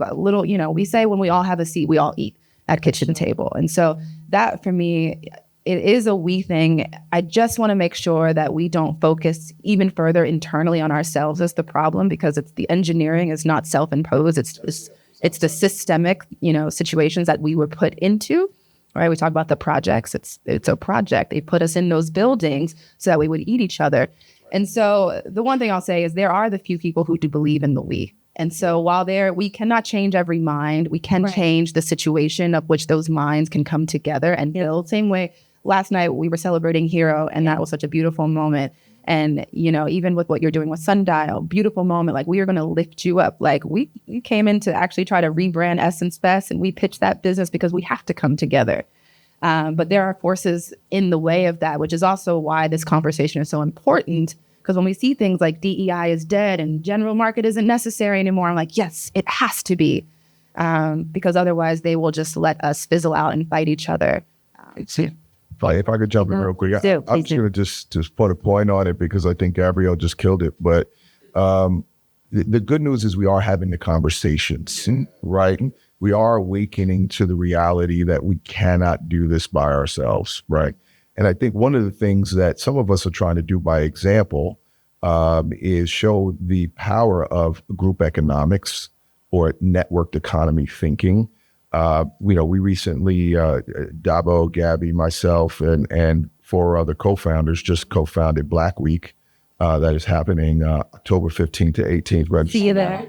we say when we all have a seat, we all eat at Kitchen Table. And so that for me, it is a we thing. I just want to make sure that we don't focus even further internally on ourselves as the problem, because it's the engineering is not self-imposed. It's the systemic, situations that we were put into. Right? We talk about the projects. It's a project. They put us in those buildings so that we would eat each other. And so the one thing I'll say is there are the few people who do believe in the we. And so while we cannot change every mind, we can change the situation of which those minds can come together and build. Same way, last night we were celebrating Hero, and that was such a beautiful moment. And, even with what you're doing with Sundial, beautiful moment, like we are going to lift you up. Like we came in to actually try to rebrand Essence Fest, and we pitched that business because we have to come together. But there are forces in the way of that, which is also why this conversation is so important. Because when we see things like DEI is dead and general market isn't necessary anymore, I'm like, yes, it has to be. Because otherwise they will just let us fizzle out and fight each other. If I could jump in real quick, I'm just going to just put a point on it because I think Gabrielle just killed it. But the good news is we are having the conversations, right? We are awakening to the reality that we cannot do this by ourselves, right? And I think one of the things that some of us are trying to do by example is show the power of group economics or networked economy thinking. We recently, Dabo, Gabby, myself, and 4 other co-founders just co-founded Black Week. That is happening October 15th to 18th. See you there.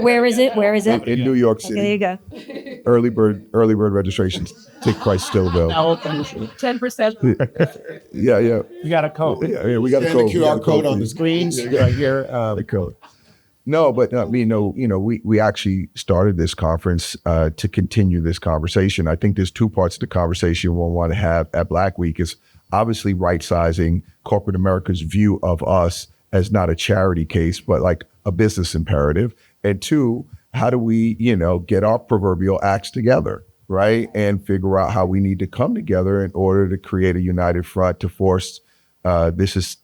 Where is it? Where is it? In New York City. There you go. Early bird registrations. Take price still available. 10%. Yeah. We got a code. Yeah, we got a code. The QR code on the screens right here. The code. No, but we actually started this conference to continue this conversation. I think there's 2 parts to the conversation we'll want to have at Black Week is obviously right-sizing corporate America's view of us as not a charity case, but like a business imperative. And 2, how do we, get our proverbial acts together, right? And figure out how we need to come together in order to create a united front to force this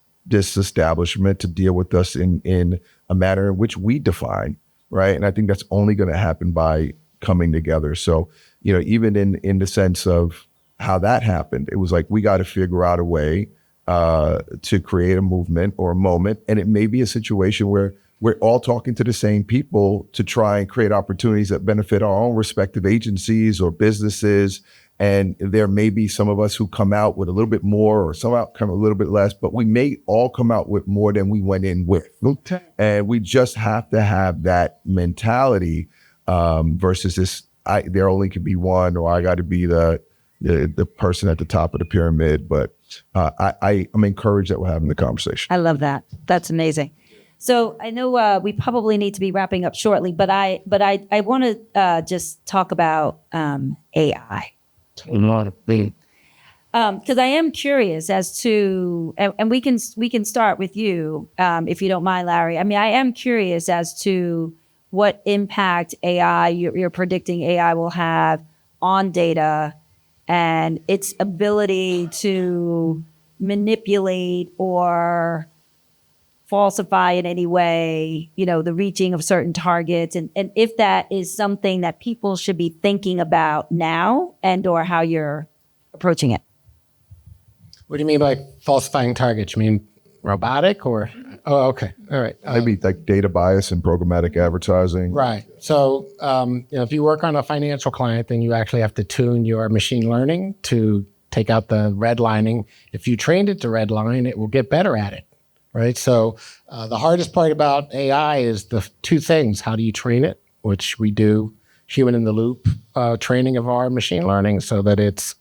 establishment to deal with us in a manner in which we define, right? And I think that's only going to happen by coming together. So, even in the sense of how that happened, it was like, we got to figure out a way to create a movement or a moment. And it may be a situation where we're all talking to the same people to try and create opportunities that benefit our own respective agencies or businesses. And there may be some of us who come out with a little bit more or some out come a little bit less, but we may all come out with more than we went in with. And we just have to have that mentality versus this, there only can be one, or I got to be the person at the top of the pyramid. But I'm encouraged that we're having the conversation. I love that. That's amazing. So I know we probably need to be wrapping up shortly, but I want to just talk about AI. Because I am curious as to, and we can start with you if you don't mind, Larry. I mean, I am curious as to what impact AI you're predicting AI will have on data and its ability to manipulate or falsify in any way, the reaching of certain targets, and if that is something that people should be thinking about now and or how you're approaching it. What do you mean by falsifying targets? You mean robotic or? Oh, okay. All right. Maybe like data bias and programmatic advertising. Right. So, if you work on a financial client, then you actually have to tune your machine learning to take out the redlining. If you trained it to redline, it will get better at it, right? So the hardest part about AI is the two things. How do you train it, which we do human in the loop training of our machine learning so that it's,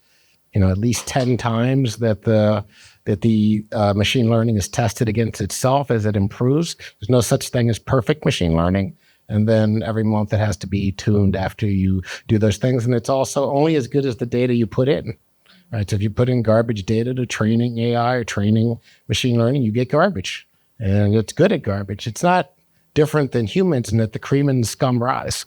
at least 10 times that the machine learning is tested against itself as it improves. There's no such thing as perfect machine learning. And then every month it has to be tuned after you do those things. And it's also only as good as the data you put in, right? So if you put in garbage data to training AI or training machine learning, you get garbage. And it's good at garbage. It's not different than humans in that the cream and the scum rise,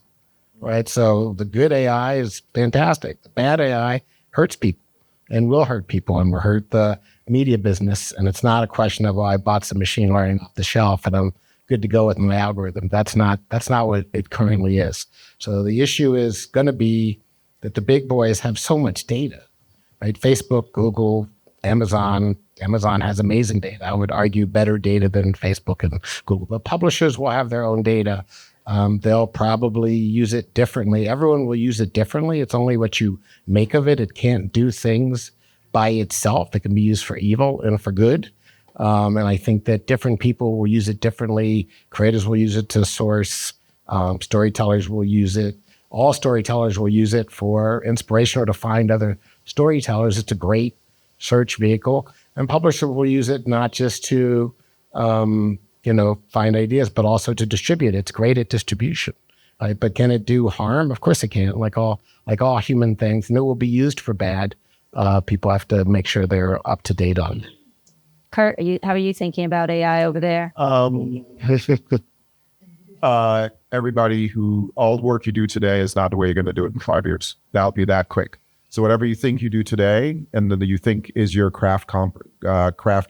right? So the good AI is fantastic. The bad AI hurts people and will hurt people and will hurt the media business. And it's not a question of, I bought some machine learning off the shelf and I'm good to go with my algorithm. That's not what it currently is. So the issue is going to be that the big boys have so much data, right? Facebook, Google, Amazon has amazing data. I would argue better data than Facebook and Google. But publishers will have their own data. They'll probably use it differently. Everyone will use it differently. It's only what you make of it. It can't do things by itself. It can be used for evil and for good. And I think that different people will use it differently. Creators will use it to source. Storytellers will use it. All storytellers will use it for inspiration or to find other storytellers. It's a great search vehicle. And publishers will use it not just to find ideas, but also to distribute. It's great at distribution, right? But can it do harm? Of course it can, like all human things. And it will be used for bad. People have to make sure they're up to date on it. Kirk, how are you thinking about AI over there? Everybody all the work you do today is not the way you're going to do it in 5 years. That'll be that quick. So whatever you think you do today and that you think is your craft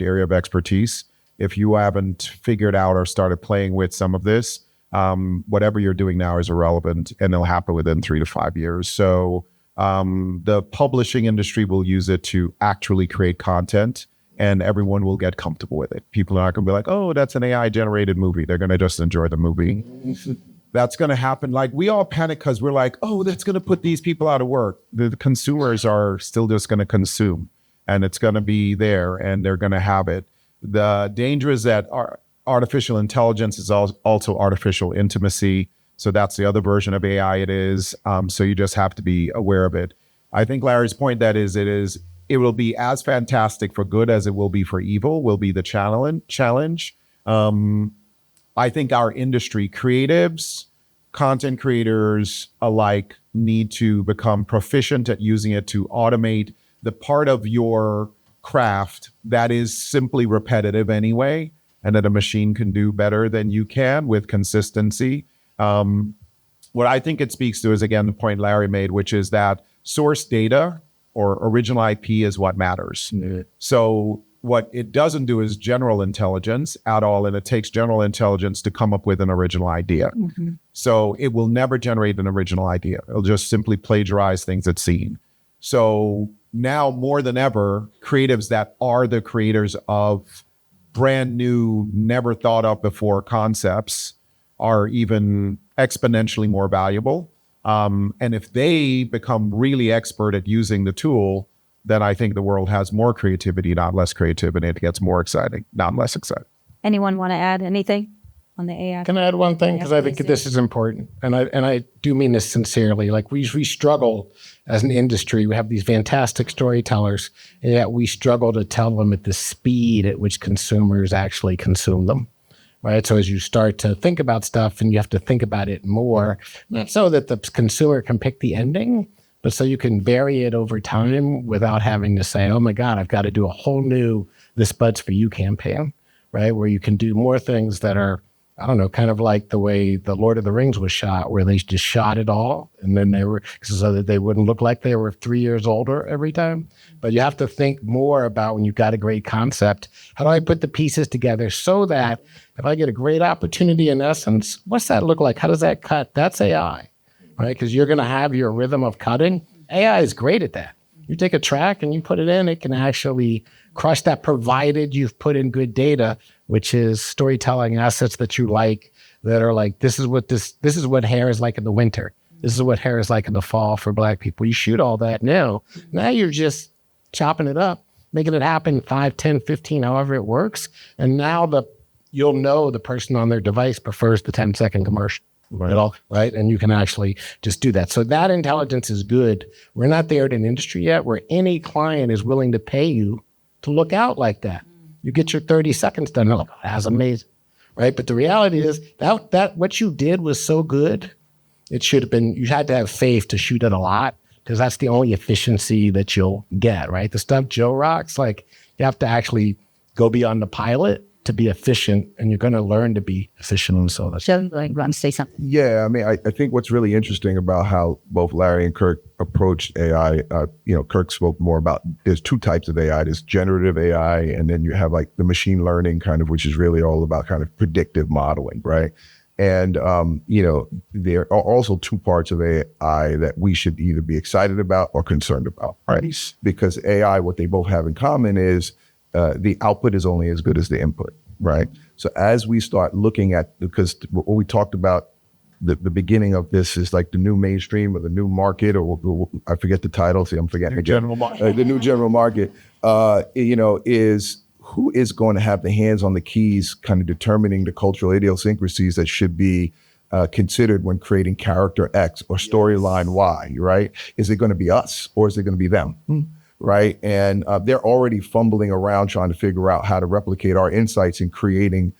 area of expertise, if you haven't figured out or started playing with some of this, whatever you're doing now is irrelevant and it'll happen within 3 to 5 years. So the publishing industry will use it to actually create content and everyone will get comfortable with it. People are not going to be like, oh, that's an AI generated movie. They're going to just enjoy the movie. That's going to happen. Like we all panic because we're like, oh, that's going to put these people out of work. The consumers are still just going to consume and it's going to be there and they're going to have it. The danger is that artificial intelligence is also artificial intimacy. So that's the other version of AI it is. So you just have to be aware of it. I think Larry's point it will be as fantastic for good as it will be for evil, will be the challenge. I think our industry, creatives, content creators alike, need to become proficient at using it to automate the part of your craft that is simply repetitive anyway, and that a machine can do better than you can with consistency. What I think it speaks to is, again, the point Larry made, which is that source data or original IP is what matters. Mm-hmm. So what it doesn't do is general intelligence at all, and it takes general intelligence to come up with an original idea. Mm-hmm. So it will never generate an original idea. It'll just simply plagiarize things it's seen. So now more than ever, creatives that are the creators of brand new, never thought of before concepts are even exponentially more valuable. And if they become really expert at using the tool, then I think the world has more creativity, not less creativity. It gets more exciting, not less exciting. Anyone want to add anything on the AI? Can I add one thing? Because I think this is important. And I do mean this sincerely. Like we struggle as an industry. We have these fantastic storytellers, and yet we struggle to tell them at the speed at which consumers actually consume them. Right. So as you start to think about stuff and you have to think about it more, not so that the consumer can pick the ending, but so you can vary it over time without having to say, oh my God, I've got to do a whole new This Bud's For You campaign, right? Where you can do more things that are, I don't know, kind of like the way the Lord of the Rings was shot, where they just shot it all and then they were, so that they wouldn't look like they were 3 years older every time. But you have to think more about, when you've got a great concept, how do I put the pieces together so that if I get a great opportunity, in essence, what's that look like? How does that cut? That's AI, right? Because you're going to have your rhythm of cutting. AI is great at that. You take a track and you put it in, it can actually crush that, provided you've put in good data, which is storytelling assets that you like, that are like, this is what hair is like in the winter. This is what hair is like in the fall for Black people. You shoot all that now. Now you're just chopping it up, making it happen 5, 10, 15, however it works. And now you'll know the person on their device prefers the 10-second commercial. Right? And you can actually just do that. So that intelligence is good. We're not there at an industry yet where any client is willing to pay you to look out like that. You get your 30 seconds done. They're like, oh, that's amazing. Right? But the reality is that what you did was so good. It should have been, you had to have faith to shoot it a lot, because that's the only efficiency that you'll get, right? The stuff Joe rocks, like, you have to actually go beyond the pilot to be efficient, and you're going to learn to be efficient. And so that's Joe, like, want to say something? Yeah, I mean, I think what's really interesting about how both Larry and Kirk approached AI, Kirk spoke more about, there's two types of AI. There's generative AI, and then you have like the machine learning kind of, which is really all about kind of predictive modeling, right? And, there are also two parts of AI that we should either be excited about or concerned about, right? Because AI, what they both have in common is the output is only as good as the input, right? So as we start looking at, because what we talked about, the beginning of this is like the new mainstream or the new market, or I forget the title. See, I'm forgetting again. General market. The new general market, is who is going to have the hands on the keys, kind of determining the cultural idiosyncrasies that should be considered when creating character X or storyline Y, right? Is it going to be us or is it going to be them? Right? And they're already fumbling around trying to figure out how to replicate our insights in creating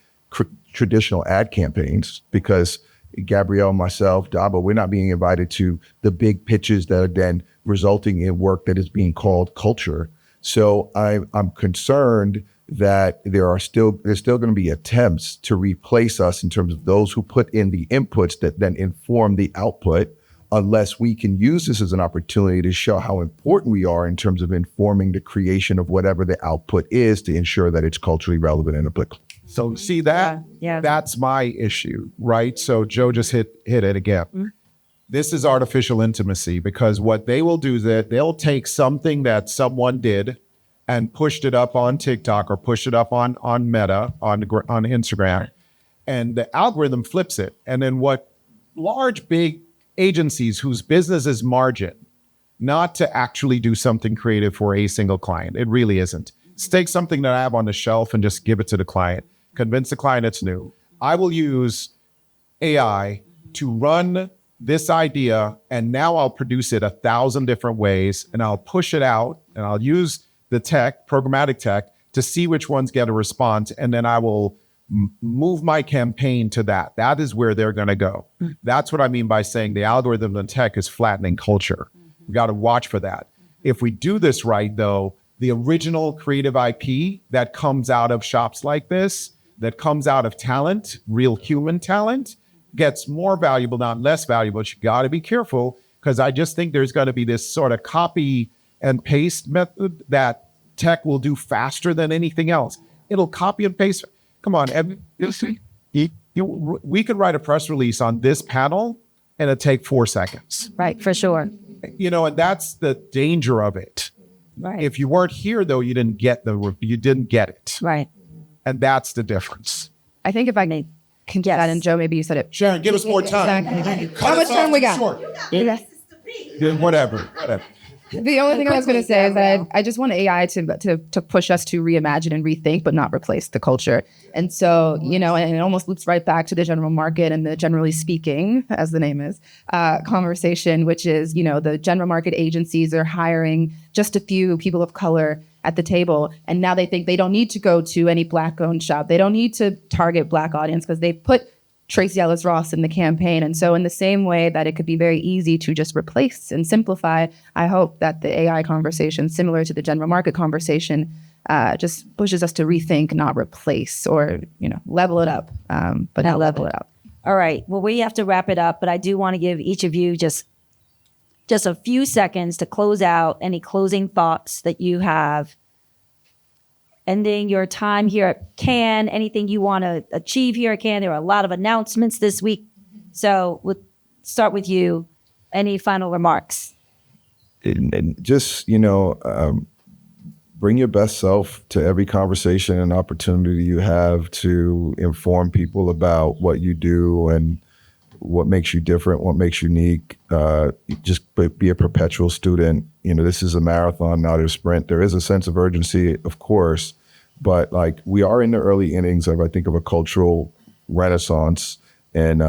traditional ad campaigns, because Gabrielle, myself, Dabo, we're not being invited to the big pitches that are then resulting in work that is being called culture. So I'm concerned that there's still going to be attempts to replace us in terms of those who put in the inputs that then inform the output, unless we can use this as an opportunity to show how important we are in terms of informing the creation of whatever the output is to ensure that it's culturally relevant and applicable. So see that? Yeah. That's my issue, right? So Joe just hit it again. This is artificial intimacy, because what they will do is that they'll take something that someone did and pushed it up on TikTok or pushed it up on Meta, on Instagram, and the algorithm flips it. And then what large, big agencies whose business is margin, not to actually do something creative for a single client. It really isn't. Just take something that I have on the shelf and just give it to the client. Convince the client it's new. I will use AI to run this idea, and now I'll produce it 1,000 different ways, and I'll push it out, and I'll use the tech, programmatic tech, to see which ones get a response, and then I will move my campaign to that. That is where they're going to go. That's what I mean by saying the algorithm and tech is flattening culture. We got to watch for that. If we do this right, though, the original creative IP that comes out of shops like this, that comes out of talent, real human talent, gets more valuable, not less valuable. But you got to be careful, because I just think there's going to be this sort of copy and paste method that tech will do faster than anything else. It'll copy and paste. Come on, we could write a press release on this panel and it'd take 4 seconds. Right, for sure. And that's the danger of it. Right. If you weren't here, though, you didn't get it. Right. And that's the difference. I think if I can get that, and Joe, maybe you said it. Sharon, give us more time. Exactly. How much time we got? Whatever. The only thing I was going to say is that I just want AI to push us to reimagine and rethink, but not replace the culture. And so, and it almost loops right back to the general market and the generally speaking, as the name is, conversation, which is, the general market agencies are hiring just a few people of color at the table. And now they think they don't need to go to any Black-owned shop. They don't need to target Black audience because they put Tracy Ellis Ross in the campaign. And so in the same way that it could be very easy to just replace and simplify, I hope that the AI conversation, similar to the general market conversation, just pushes us to rethink, not replace, or, level it up, but not level it up. All right. Well, we have to wrap it up, but I do want to give each of you just a few seconds to close out any closing thoughts that you have. Ending your time here at Cannes, anything you want to achieve here at Cannes. There are a lot of announcements this week. So we'll start with you. Any final remarks? And just, bring your best self to every conversation and opportunity you have to inform people about what you do, and what makes you different, what makes you unique. Just be a perpetual student. This is a marathon, not a sprint. There is a sense of urgency, of course, but like we are in the early innings of, I think, of a cultural renaissance and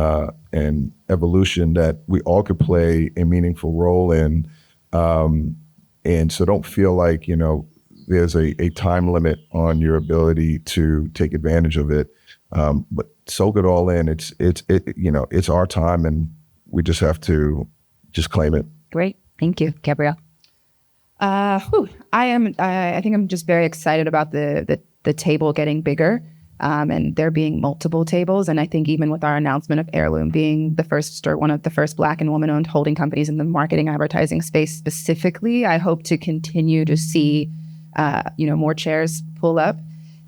evolution that we all could play a meaningful role in. And so don't feel like, there's a time limit on your ability to take advantage of it. But soak it all in. It's our time, and we just have to just claim it. Great. Thank you, Gabrielle. I think I'm just very excited about the table getting bigger, and there being multiple tables. And I think even with our announcement of Heirloom being one of the first Black and woman-owned holding companies in the marketing advertising space specifically, I hope to continue to see, more chairs pull up.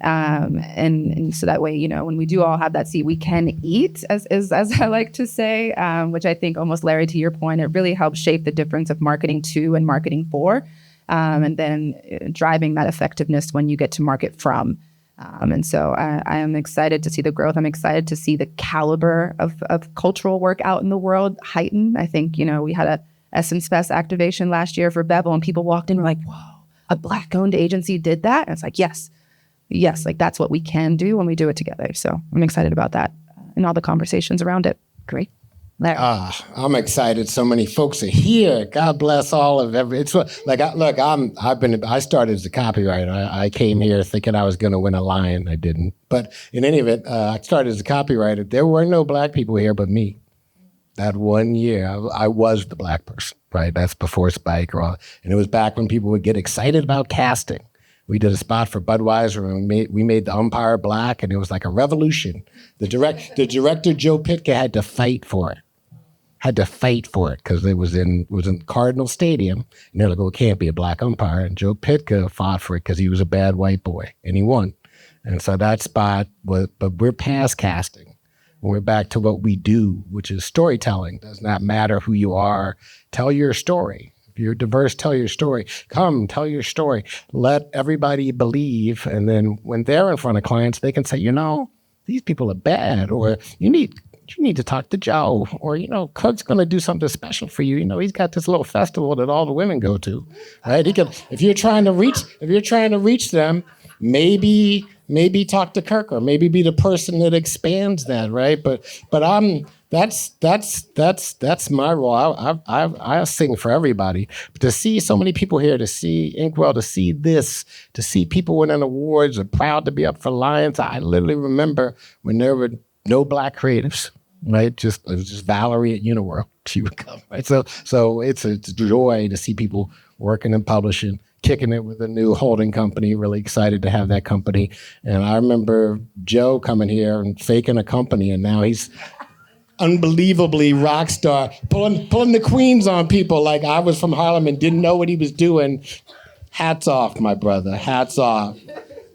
And so that way, when we do all have that seat, we can eat, as I like to say, which I think almost, Larry, to your point, it really helps shape the difference of marketing to and marketing for, and then driving that effectiveness when you get to market from. And so I am excited to see the growth. I'm excited to see the caliber of cultural work out in the world heighten. I think, we had a Essence Fest activation last year for Bevel, and people walked in and were like, whoa, a Black-owned agency did that? And it's like, yes, like that's what we can do when we do it together. So I'm excited about that and all the conversations around it. Great. Larry. I'm excited. So many folks are here. God bless all of every. It's like, I started as a copywriter. I came here thinking I was going to win a lion. I didn't. But in any event, I started as a copywriter. There were no Black people here but me. That 1 year, I was the Black person, right? That's before Spike. And it was back when people would get excited about casting. We did a spot for Budweiser, and we made the umpire Black, and it was like a revolution. The director, Joe Pitka, had to fight for it. Because it was in Cardinal Stadium, and they're like, "Oh, it can't be a Black umpire." And Joe Pitka fought for it because he was a bad white boy, and he won. And so that spot was, but we're past casting. We're back to what we do, which is storytelling. Does not matter who you are. Tell your story. If you're diverse, tell your story. Come, tell your story. Let everybody believe. And then when they're in front of clients, they can say, these people are bad, or you need to talk to Joe, or, Kirk's going to do something special for you. He's got this little festival that all the women go to, right? If you're trying to reach them, maybe talk to Kirk, or maybe be the person that expands that, right? But that's my role. I sing for everybody. But to see so many people here, to see Inkwell, to see this, to see people winning awards, are proud to be up for Lions. I literally remember when there were no Black creatives, right? It was just Valerie at Uniworld. She would come, right? So it's a joy to see people working in publishing, kicking it with a new holding company, really excited to have that company. And I remember Joe coming here and faking a company, and now he's unbelievably rock star, pulling the queens on people like I was from Harlem and didn't know what he was doing. Hats off, my brother. Hats off.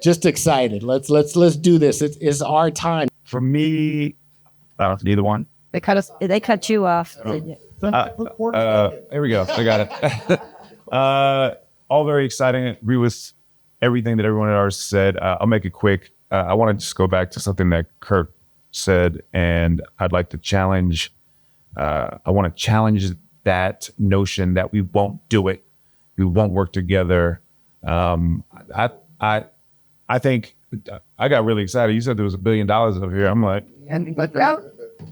Just excited. Let's do this. It's our time. For me, neither one. They cut you off. Here we go. I got it. All very exciting. I agree with everything that everyone else said. I'll make it quick. I want to just go back to something that Kirk said, and I'd like to challenge. I want to challenge that notion that we won't do it. We won't work together. I think I got really excited. You said there was $1 billion up here. I'm like,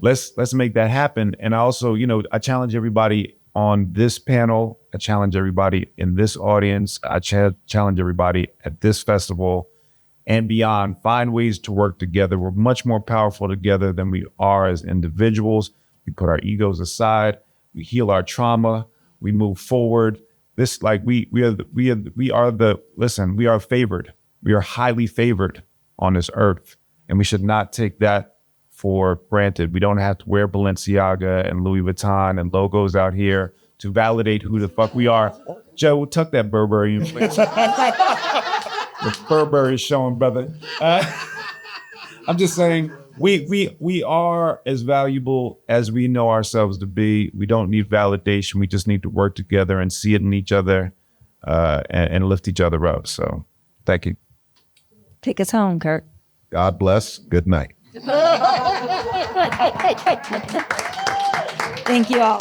let's make that happen. And I also, I challenge everybody on this panel. I challenge everybody in this audience. I challenge everybody at this festival and beyond. Find ways to work together. We're much more powerful together than we are as individuals. We put our egos aside. We heal our trauma. We move forward. This, we are favored. We are highly favored on this earth, and we should not take that for granted. We don't have to wear Balenciaga and Louis Vuitton and logos out here to validate who the fuck we are. Joe, tuck that Burberry in, please. The Burberry is showing, brother. I'm just saying, we are as valuable as we know ourselves to be. We don't need validation. We just need to work together and see it in each other and lift each other up. So thank you. Take us home, Kirk. God bless. Good night. Thank you all.